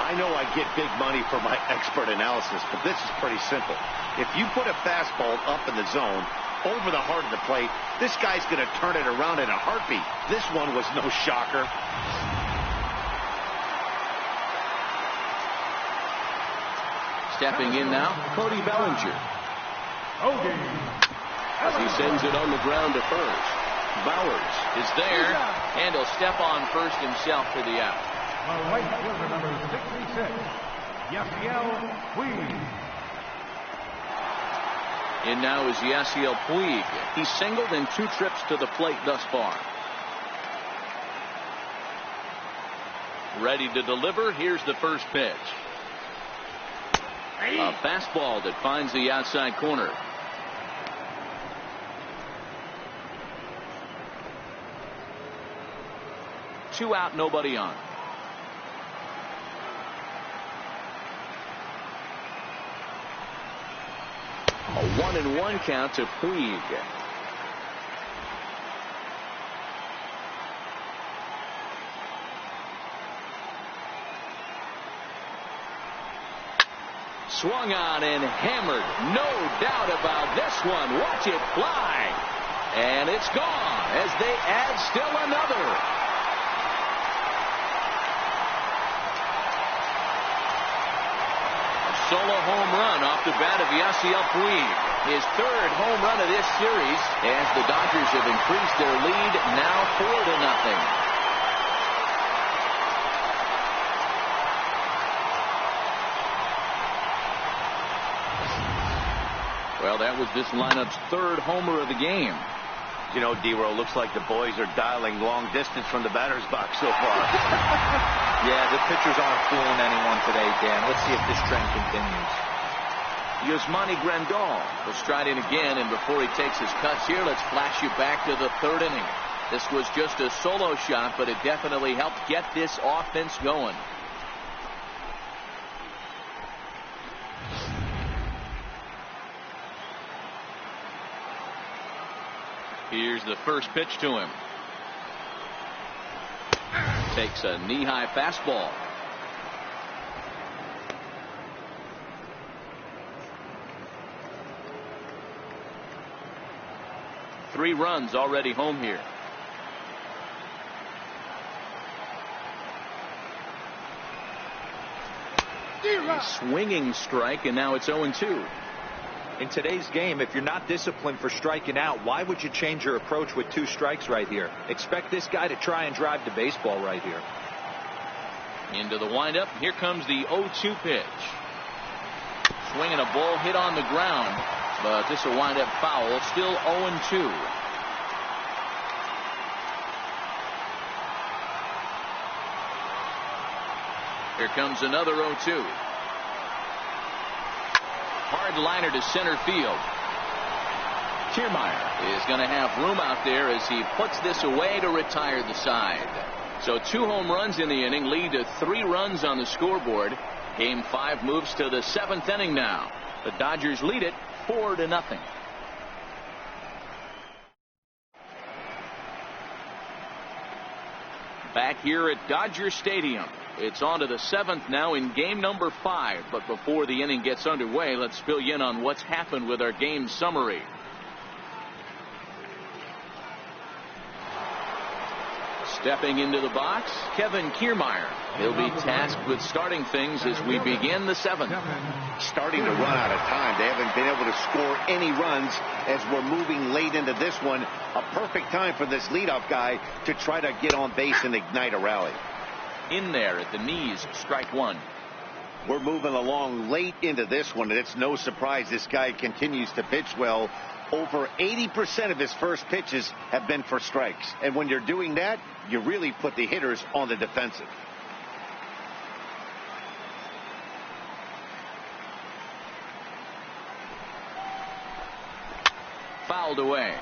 I know I get big money for my expert analysis, but this is pretty simple. If you put a fastball up in the zone, over the heart of the plate, this guy's going to turn it around in a heartbeat. This one was no shocker. Stepping in now, Cody Bellinger. As he sends it on the ground to first. Bowers is there, and he'll step on first himself for the out. The right fielder, number 66, Yasiel Puig. In now is Yasiel Puig. He's singled in 2 trips to the plate thus far. Ready to deliver. Here's the first pitch. A fastball that finds the outside corner. Two out, nobody on. A 1-1 count to Puig. Swung on and hammered. No doubt about this one. Watch it fly. And it's gone as they add still another. A solo home run off the bat of Yasiel Puig. His third home run of this series as the Dodgers have increased their lead now 4-0. Well, that was this lineup's third homer of the game. You know, D-Row, looks like the boys are dialing long distance from the batter's box so far. Yeah, the pitchers aren't fooling anyone today, Dan. Let's see if this trend continues. Yasmani Grandal will stride in again, and before he takes his cuts here, let's flash you back to the third inning. This was just a solo shot, but it definitely helped get this offense going. Here's the first pitch to him. Takes a knee-high fastball. Three runs already home here. A swinging strike, and now it's 0-2. In today's game, if you're not disciplined for striking out, why would you change your approach with 2 strikes right here? Expect this guy to try and drive the baseball right here. Into the windup. Here comes the 0-2 pitch. Swinging a ball hit on the ground, but this will wind up foul. Still 0-2. Here comes another 0-2. Hard liner to center field. Kiermaier is going to have room out there as he puts this away to retire the side. So 2 home runs in the inning lead to 3 runs on the scoreboard. Game 5 moves to the 7th inning now. The Dodgers lead it 4-0. Back here at Dodger Stadium. It's on to the 7th now in game number 5. But before the inning gets underway, let's fill you in on what's happened with our game summary. Stepping into the box, Kevin Kiermaier. He'll be tasked with starting things as we begin the 7th. Starting to run out of time. They haven't been able to score any runs as we're moving late into this one. A perfect time for this leadoff guy to try to get on base and ignite a rally. In there at the knees, strike 1. We're moving along late into this one, and it's no surprise this guy continues to pitch well. Over 80% of his first pitches have been for strikes. And when you're doing that, you really put the hitters on the defensive. Fouled away.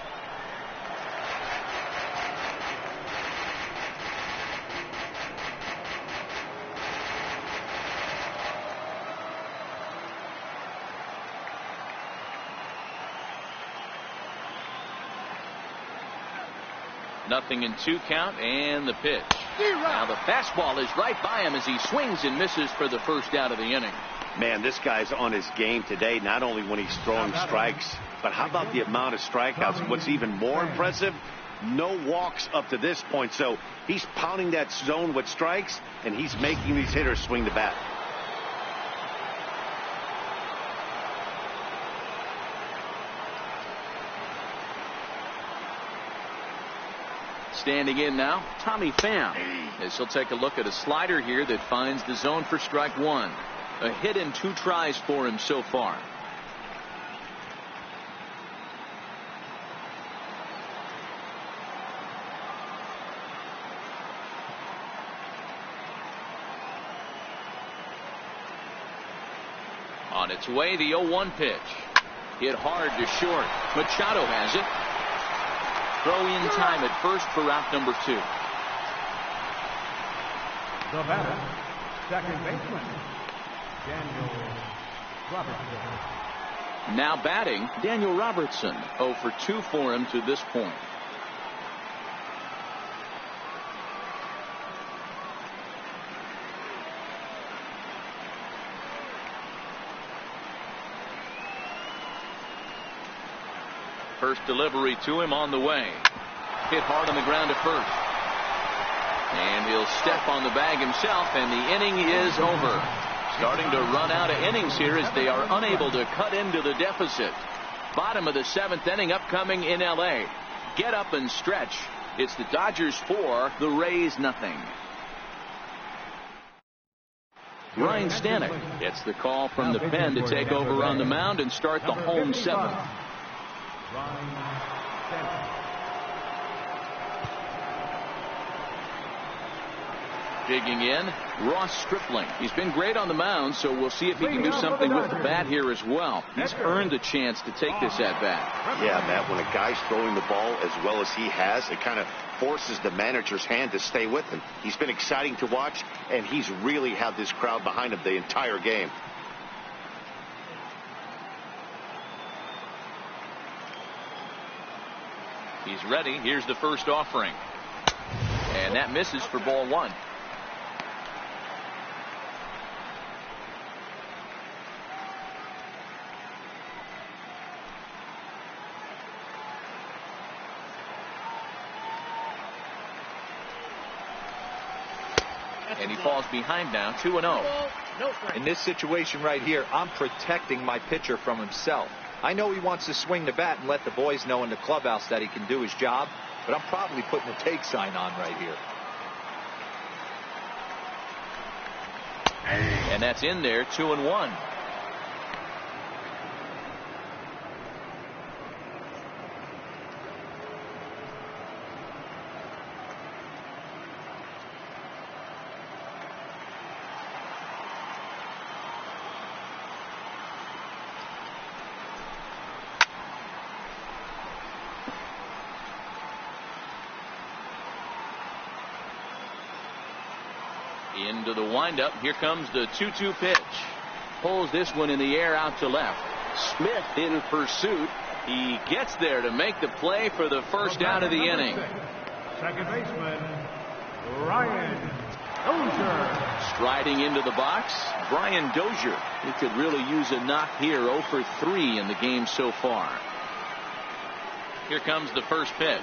Nothing in 2 count, and the pitch. Now the fastball is right by him as he swings and misses for the first out of the inning. Man, this guy's on his game today, not only when he's throwing strikes, but how about the amount of strikeouts? What's even more impressive, no walks up to this point. So he's pounding that zone with strikes, and he's making these hitters swing the bat. Standing in now, Tommy Pham, as he'll take a look at a slider here that finds the zone for strike 1. A hit in 2 tries for him so far. On its way, the 0-1 pitch. Hit hard to short. Machado has it. Throw in time at first for out number 2. The batter, second baseman, Daniel Robertson. Now batting, Daniel Robertson. 0 for 2 for him to this point. First delivery to him on the way. Hit hard on the ground to first. And he'll step on the bag himself, and the inning is over. Starting to run out of innings here as they are unable to cut into the deficit. Bottom of the 7th inning upcoming in L.A. Get up and stretch. It's the Dodgers 4, the Rays nothing. Ryan Stanek gets the call from the pen to take over on the mound and start the home 7th. Digging in, Ross Stripling. He's been great on the mound, so we'll see if he can do something with the bat here as well. He's earned the chance to take this at bat. Yeah, Matt, when a guy's throwing the ball as well as he has, it kind of forces the manager's hand to stay with him. He's been exciting to watch, and he's really had this crowd behind him the entire game. He's ready. Here's the first offering. And that misses for ball 1. And he falls behind now, 2-0. In this situation right here, I'm protecting my pitcher from himself. I know he wants to swing the bat and let the boys know in the clubhouse that he can do his job, but I'm probably putting a take sign on right here. And that's in there, 2-1. Into the windup. Here comes the 2-2 pitch. Pulls this one in the air out to left. Smith in pursuit. He gets there to make the play for the first out of the inning. Second baseman, Ryan Dozier. Striding into the box, Brian Dozier. He could really use a knock here. 0 for 3 in the game so far. Here comes the first pitch.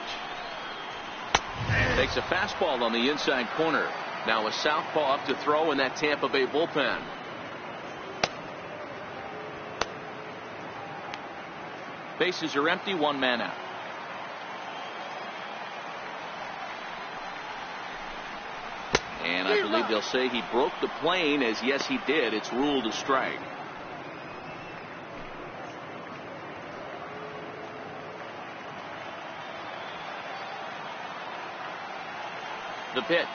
Takes a fastball on the inside corner. Now a southpaw up to throw in that Tampa Bay bullpen. Bases are empty, 1 man out. And I believe they'll say he broke the plane, as yes he did. It's ruled a strike. The pitch.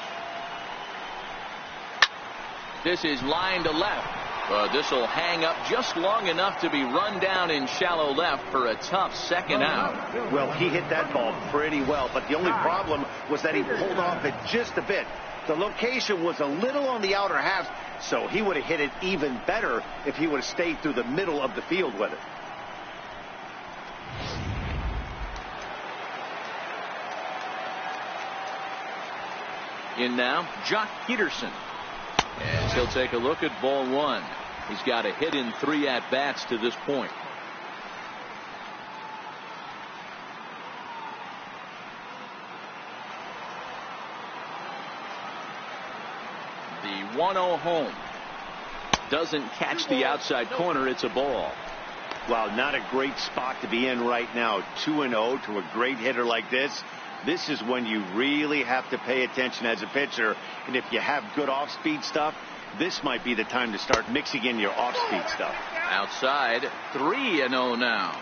This is line to left. This will hang up just long enough to be run down in shallow left for a tough second out. Well, he hit that ball pretty well, but the only problem was that he pulled off it just a bit. The location was a little on the outer half, so he would have hit it even better if he would have stayed through the middle of the field with it. In now, Jock Peterson. As he'll take a look at ball 1. He's got a hit in 3 at-bats to this point. The 1-0 home. Doesn't catch the outside corner. It's a ball. Wow, not a great spot to be in right now. 2-0 to a great hitter like this. This is when you really have to pay attention as a pitcher. And if you have good off-speed stuff, this might be the time to start mixing in your off-speed stuff. Outside, 3-0 now.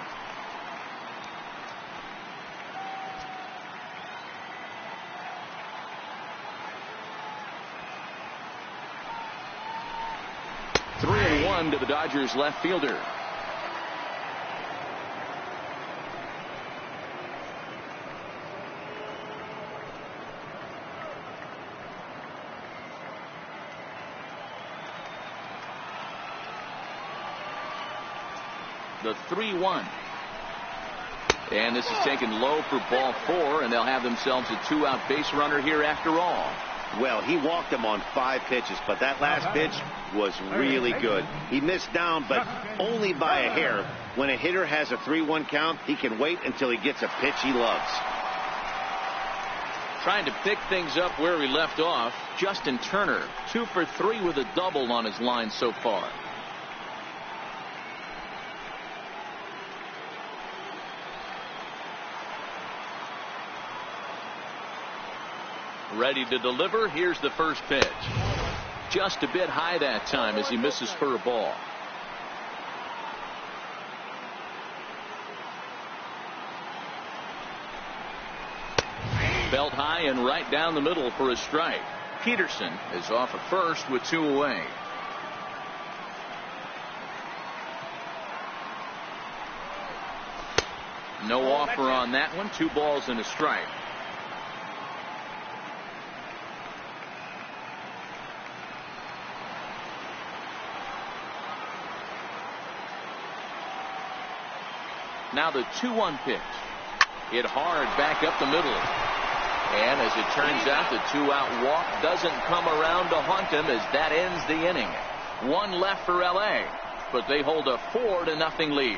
2-1 to the Dodgers left fielder. The 3-1. And this is taken low for ball 4, and they'll have themselves a 2-out base runner here after all. Well, he walked him on 5 pitches, but that last pitch was really good. He missed down, but only by a hair. When a hitter has a 3-1 count, he can wait until he gets a pitch he loves. Trying to pick things up where we left off, Justin Turner, 2 for 3 with a double on his line so far. Ready to deliver. Here's the first pitch. Just a bit high that time as he misses for a ball. Belt high and right down the middle for a strike. Peterson is off at first with 2 away. No offer on that one. 2 balls and a strike. Now the 2-1 pitch. Hit hard back up the middle. And as it turns out, the 2-out walk doesn't come around to haunt him as that ends the inning. 1 left for LA, but they hold a 4-0 lead.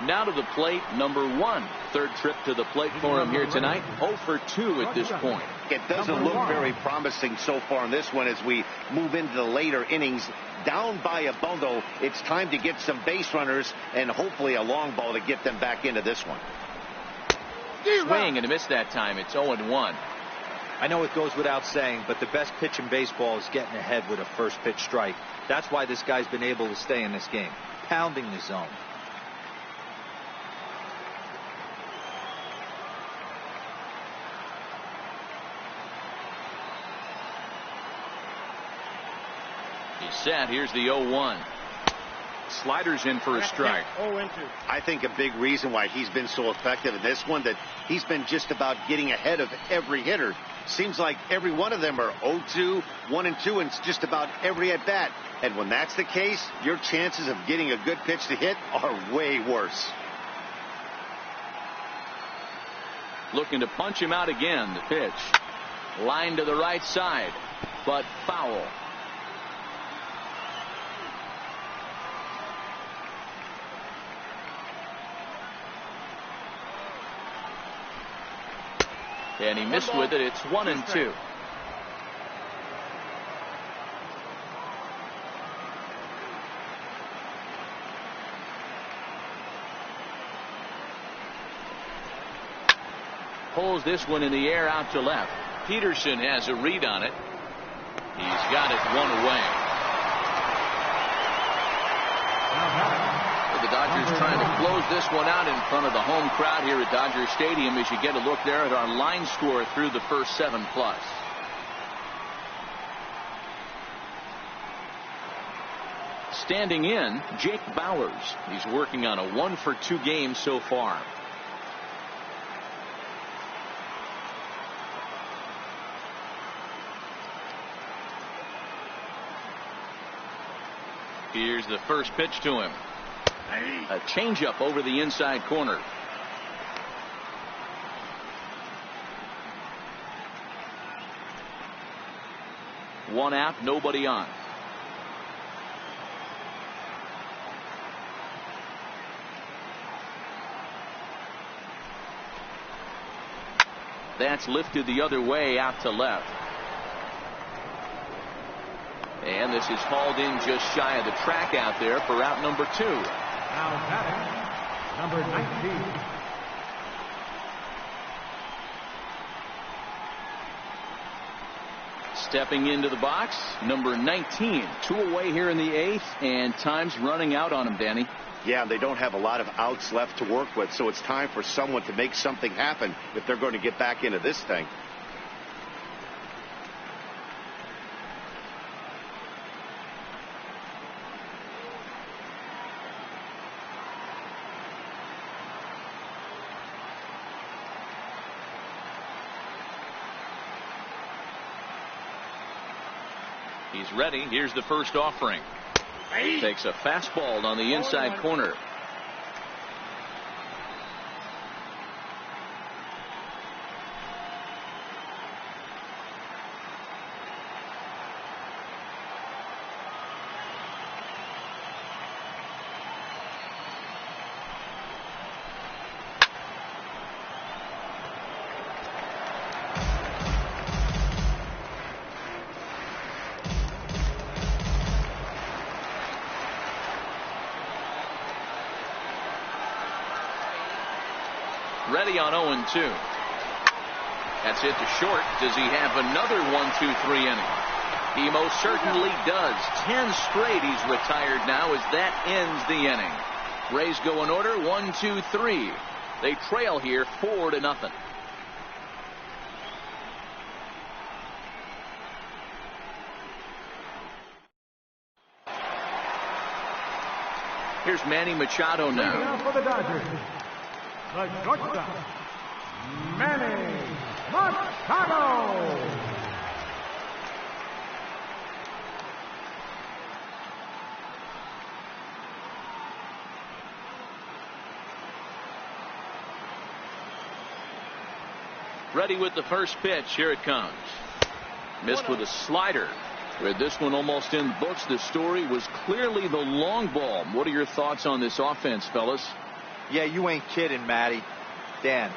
Now to the plate, number 1. Third trip to the plate for him here tonight. 0 for 2 at this point. It doesn't look very promising so far in this one as we move into the later innings. Down by a bundle, it's time to get some base runners and hopefully a long ball to get them back into this one. Swing and a miss that time. It's 0-1. I know it goes without saying, but the best pitch in baseball is getting ahead with a first pitch strike. That's why this guy's been able to stay in this game, pounding the zone. Set. Here's the 0-1. Sliders in for a strike. I think a big reason why he's been so effective in this one that he's been just about getting ahead of every hitter. Seems like every one of them are 0-2, 1-2, and it's just about every at bat. And when that's the case, your chances of getting a good pitch to hit are way worse. Looking to punch him out again. The pitch. Line to the right side, but foul. And he missed with it. It's 1-2. Pulls this one in the air out to left. Peterson has a read on it. He's got it 1 away. The Dodgers trying to close this one out in front of the home crowd here at Dodger Stadium as you get a look there at our line score through the first 7+. Standing in, Jake Bowers. He's working on a 1 for 2 game so far. Here's the first pitch to him. A changeup over the inside corner. One out, nobody on. That's lifted the other way out to left. And this is hauled in just shy of the track out there for out number 2. Now batting, number 19. Stepping into the box, number 19. 2 away here in the 8th, and time's running out on him, Danny. Yeah, they don't have a lot of outs left to work with, so it's time for someone to make something happen if they're going to get back into this thing. He's ready. Here's the first offering. Takes a fastball on the inside corner. Ready on 0-2. That's hit to short. Does he have another 1-2-3 inning? He most certainly does. 10 straight he's retired now as that ends the inning. Rays go in order 1-2-3. They trail here 4-0. Here's Manny Machado now. For the Dodgers, the shortstop, Manny Machado. Ready with the first pitch. Here it comes. Missed with a slider. With this one almost in the books, the story was clearly the long ball. What are your thoughts on this offense, fellas? Yeah, you ain't kidding, Matty. Dan,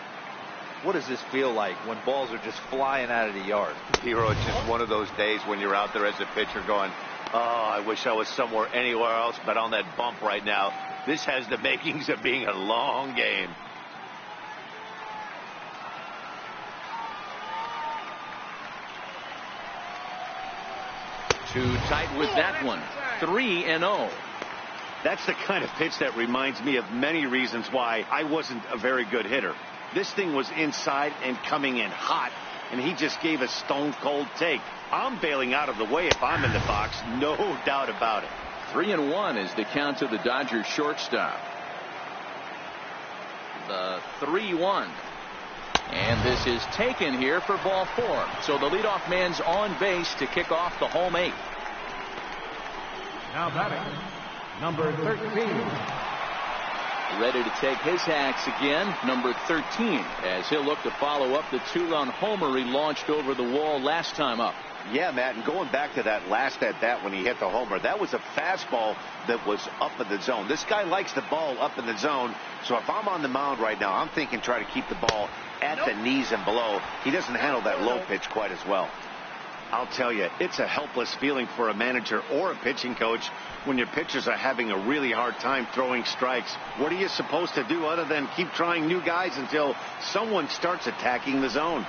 what does this feel like when balls are just flying out of the yard? Hero, it's just one of those days when you're out there as a pitcher going, oh, I wish I was somewhere anywhere else but on that bump right now. This has the makings of being a long game. Too tight with that one. 3-0. That's the kind of pitch that reminds me of many reasons why I wasn't a very good hitter. This thing was inside and coming in hot, and he just gave a stone-cold take. I'm bailing out of the way if I'm in the box, no doubt about it. 3-1 is the count to the Dodgers shortstop. The 3-1. And this is taken here for ball 4. So the leadoff man's on base to kick off the home 8th. Now batting, number 13. Ready to take his hacks again, number 13, as he'll look to follow up the 2-run homer he launched over the wall last time up. Yeah, Matt, and going back to that last at-bat when he hit the homer, that was a fastball that was up in the zone. This guy likes the ball up in the zone, so if I'm on the mound right now, I'm thinking try to keep the ball at the knees and below. He doesn't handle that low pitch quite as well. I'll tell you, it's a helpless feeling for a manager or a pitching coach when your pitchers are having a really hard time throwing strikes. What are you supposed to do other than keep trying new guys until someone starts attacking the zone?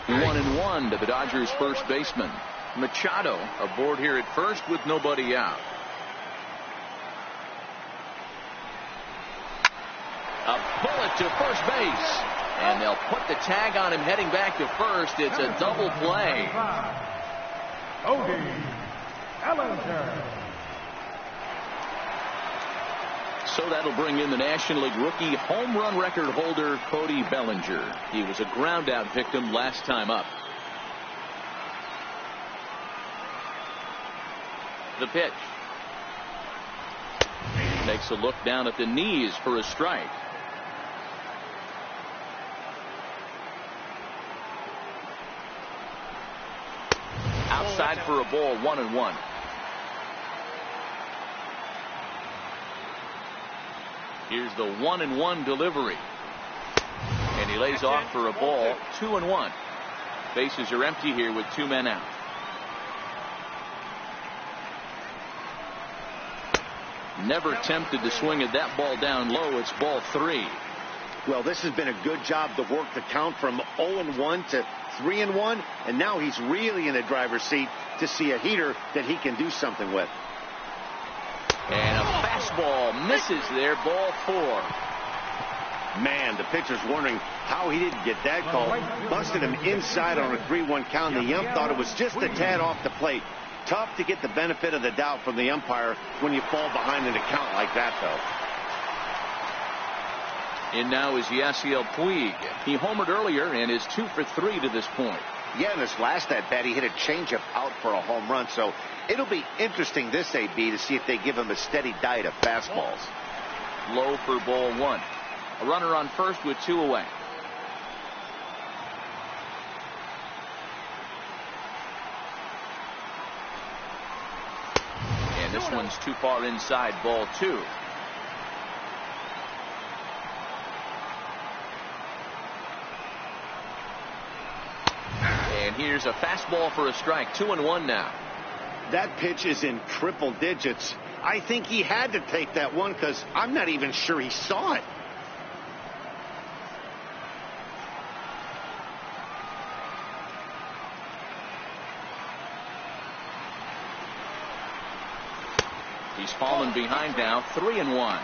1-1 to the Dodgers first baseman. Machado aboard here at first with nobody out. A bullet to first base. And they'll put the tag on him heading back to first. It's a double play. Cody Bellinger. So that'll bring in the National League rookie home run record holder Cody Bellinger. He was a ground out victim last time up. The pitch. Takes a look down at the knees for a strike. Outside for a ball, 1-1. Here's the 1-1 delivery. And he lays off for a ball, 2-1. Bases are empty here with 2 men out. Never tempted to swing at that ball down low. It's ball 3. Well, this has been a good job to work the count from 0-1 to 3-1, and now he's really in the driver's seat to see a heater that he can do something with. And a fastball misses there, ball 4. Man, the pitcher's wondering how he didn't get that call. Busted him inside on a 3-1 count. The ump thought it was just a tad off the plate. Tough to get the benefit of the doubt from the umpire when you fall behind in a count like that, though. And now is Yasiel Puig. He homered earlier and is 2 for 3 to this point. Yeah, in his last at bat, he hit a changeup out for a home run. So it'll be interesting this AB to see if they give him a steady diet of fastballs. Low for ball 1. A runner on first with 2 away. And this one's too far inside, ball 2. And here's a fastball for a strike. 2-1 now. That pitch is in triple digits. I think he had to take that one because I'm not even sure he saw it. He's fallen behind now, 3-1.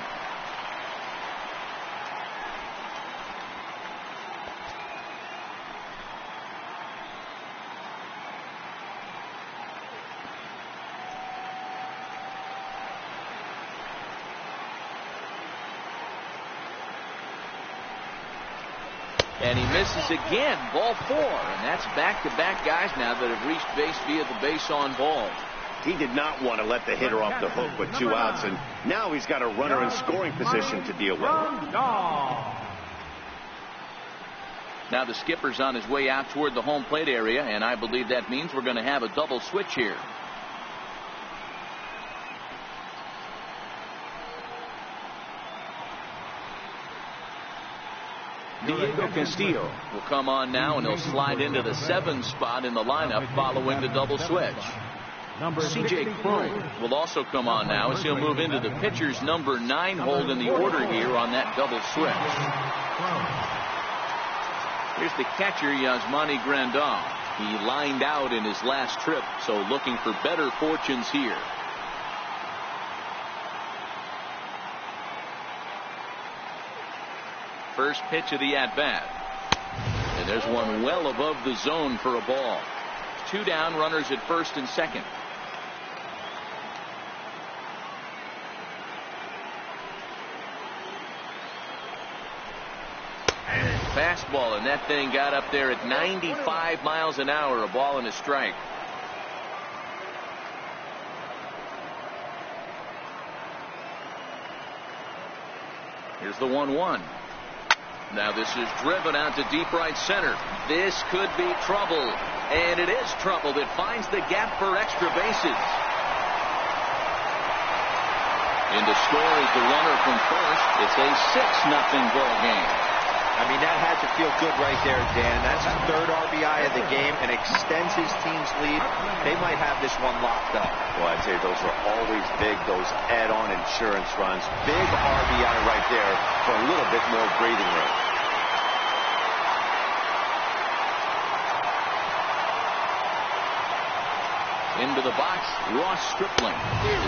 And he misses again, ball 4. And that's back-to-back guys now that have reached base via the base on ball. He did not want to let the hitter off the hook with 2 outs, and now he's got a runner in scoring position to deal with. Now the skipper's on his way out toward the home plate area, and I believe that means we're going to have a double switch here. Diego Castillo will come on now, and he'll slide into the 7 spot in the lineup following the double switch. C.J. Cron will also come on now as he'll move into the pitcher's number 9 hold in the order here on that double switch. Here's the catcher, Yasmani Grandal. He lined out in his last trip, so looking for better fortunes here. First pitch of the at-bat. And there's one well above the zone for a ball. 2 down, runners at first and second. Fastball, and that thing got up there at 95 miles an hour. A ball and a strike. Here's the 1-1. Now this is driven out to deep right center. This could be trouble. And it is trouble. It finds the gap for extra bases. In to score is the runner from first. It's a 6-0 ball game. I mean, that had to feel good right there, Dan. That's his 3rd RBI of the game and extends his team's lead. They might have this one locked up. Well, I'd say those are always big, those add-on insurance runs. Big RBI right there for a little bit more breathing room. Into the box, Ross Stripling.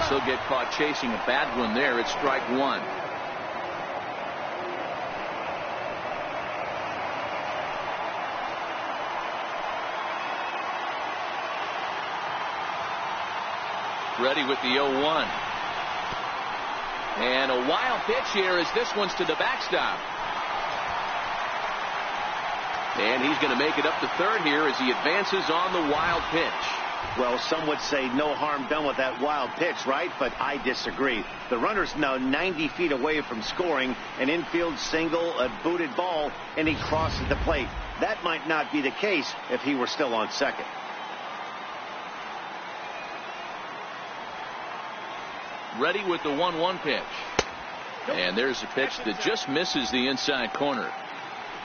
This will get caught chasing a bad one there. It's strike 1. Ready with the 0-1. And a wild pitch here as this one's to the backstop. And he's going to make it up to third here as he advances on the wild pitch. Well, some would say no harm done with that wild pitch, right? But I disagree. The runner's now 90 feet away from scoring. An infield single, a booted ball, and he crosses the plate. That might not be the case if he were still on second. Ready with the 1-1 pitch. And there's a pitch that just misses the inside corner.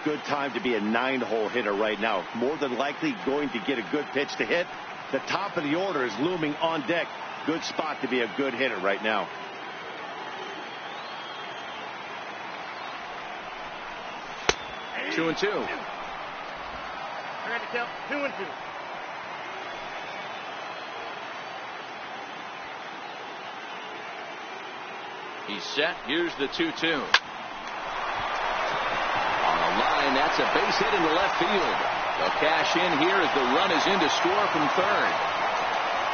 Good time to be a 9-hole hitter right now. More than likely going to get a good pitch to hit. The top of the order is looming on deck. Good spot to be a good hitter right now. Two and two. I got to count 2-2. He's set. Here's the 2-2. On the line, that's a base hit into left field. They'll cash in here as the run is in to score from third.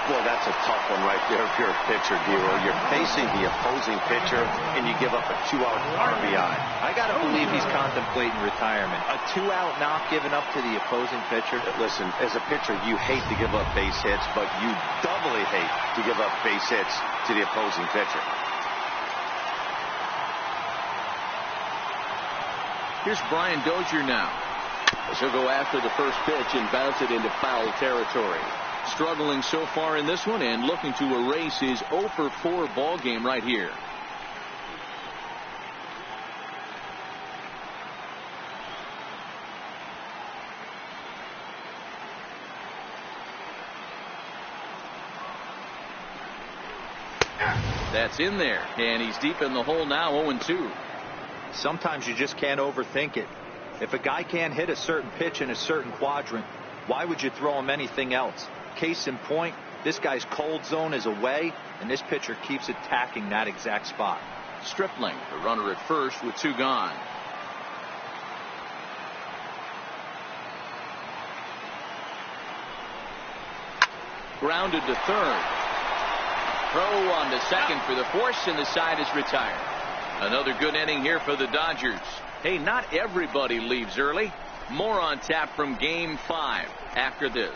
Boy, that's a tough one right there if you're a pitcher, Dero. You're facing the opposing pitcher, and you give up a 2-out RBI. I got to believe he's contemplating retirement. A 2-out knock given up to the opposing pitcher. Listen, as a pitcher, you hate to give up base hits, but you doubly hate to give up base hits to the opposing pitcher. Here's Brian Dozier now. He'll go after the first pitch and bounce it into foul territory. Struggling so far in this one and looking to erase his 0-for-4 ball game right here. That's in there, and he's deep in the hole now, 0-2. Sometimes you just can't overthink it. If a guy can't hit a certain pitch in a certain quadrant, why would you throw him anything else? Case in point, this guy's cold zone is away, and this pitcher keeps attacking that exact spot. Stripling, the runner at first with 2 gone. Grounded to third. Throw on to second for the force, and the side is retired. Another good inning here for the Dodgers. Hey, not everybody leaves early. More on tap from Game 5 after this.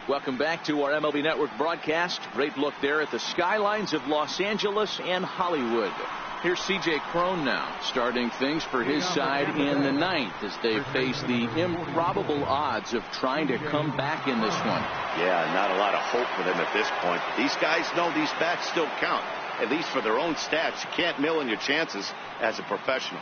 Welcome back to our MLB Network broadcast. Great look there at the skylines of Los Angeles and Hollywood. Here's C.J. Cron now, starting things for his side in the 9th as they face the improbable odds of trying to come back in this one. Yeah, not a lot of hope for them at this point. These guys know these bats still count, at least for their own stats. You can't mill in your chances as a professional.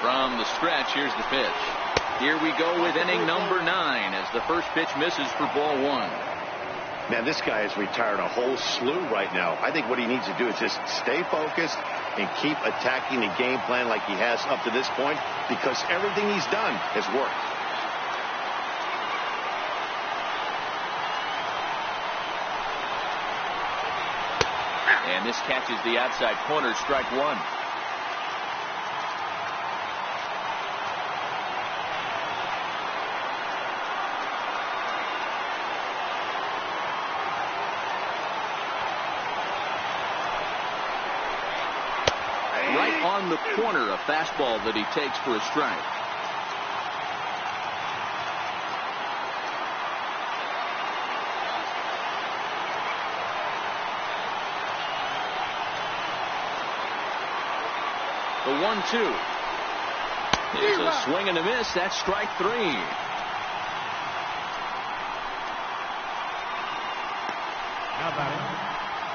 From the stretch, here's the pitch. Here we go with inning number 9 as the first pitch misses for ball 1. Man, this guy has retired a whole slew right now. I think what he needs to do is just stay focused and keep attacking the game plan like he has up to this point, because everything he's done has worked. And this catches the outside corner, strike 1. Right on the corner, a fastball that he takes for a strike. The 1-2. It's a swing and a miss. That's strike 3. Now batting,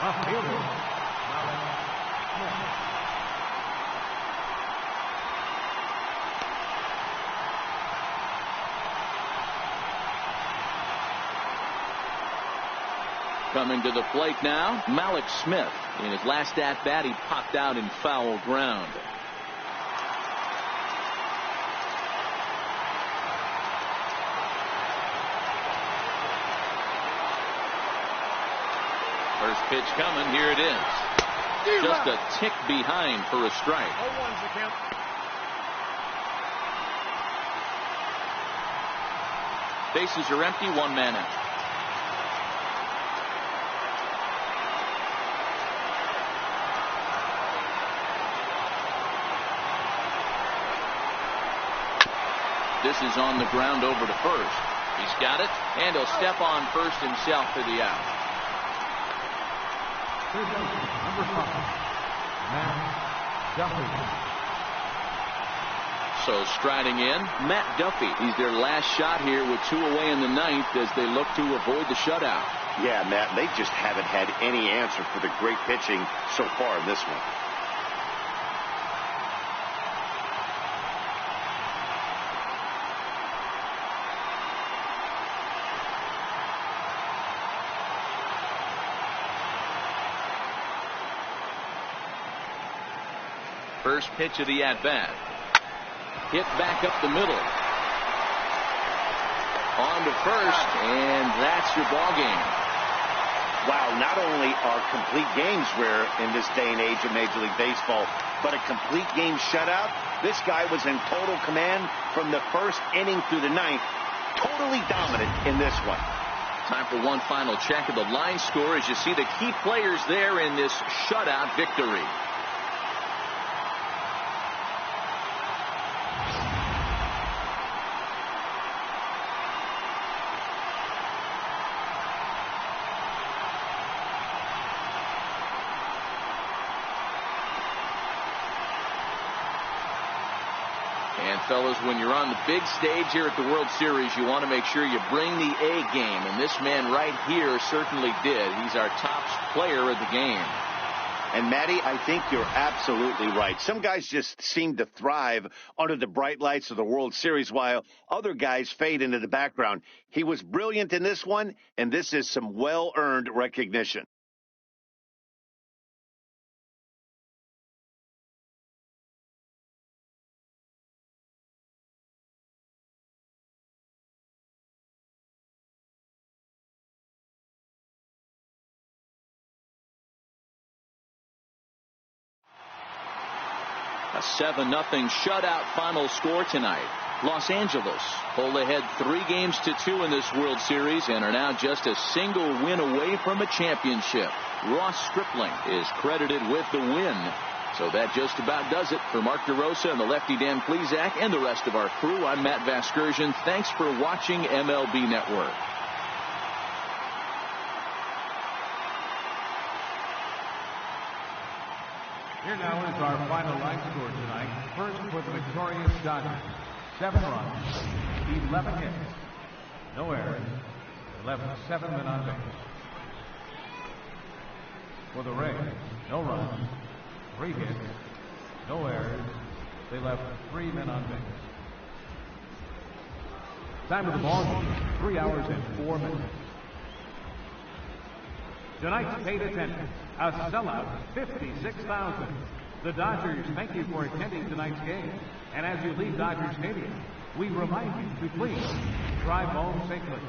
left fielder, Coming to the plate now, Malik Smith. In his last at-bat, he popped out in foul ground. First pitch coming. Here it is. Just a tick behind for a strike. 0-1's the count. Bases are empty. 1 man out. This is on the ground over to first. He's got it, and he'll step on first himself for the out. Number 5, Matt Duffy. So striding in, Matt Duffy. He's their last shot here with 2 away in the 9th as they look to avoid the shutout. Yeah, Matt, they just haven't had any answer for the great pitching so far in this one. First pitch of the at-bat. Hit back up the middle. On to first, and that's your ball game. Wow, not only are complete games rare in this day and age of Major League Baseball, but a complete game shutout. This guy was in total command from the first inning through the ninth. Totally dominant in this one. Time for one final check of the line score as you see the key players there in this shutout victory. And fellas, when you're on the big stage here at the World Series, you want to make sure you bring the A game. And this man right here certainly did. He's our top player of the game. And Matty, I think you're absolutely right. Some guys just seem to thrive under the bright lights of the World Series while other guys fade into the background. He was brilliant in this one, and this is some well-earned recognition. A 7-0 shutout final score tonight. Los Angeles pulled ahead 3-2 in this World Series and are now just a single win away from a championship. Ross Stripling is credited with the win. So that just about does it. For Mark DeRosa and the lefty Dan Plesac and the rest of our crew, I'm Matt Vasgersian. Thanks for watching MLB Network. Here now is our final line score tonight. First for the victorious Dodgers. 7 runs, 11 hits, no errors. They left 7 men on base. For the Rays, no runs, 3 hits, no errors. They left 3 men on base. Time of the ball game, 3 hours and 4 minutes. Tonight's paid attendance, a sellout, 56,000. The Dodgers thank you for attending tonight's game. And as you leave Dodger Stadium, we remind you to please drive home safely.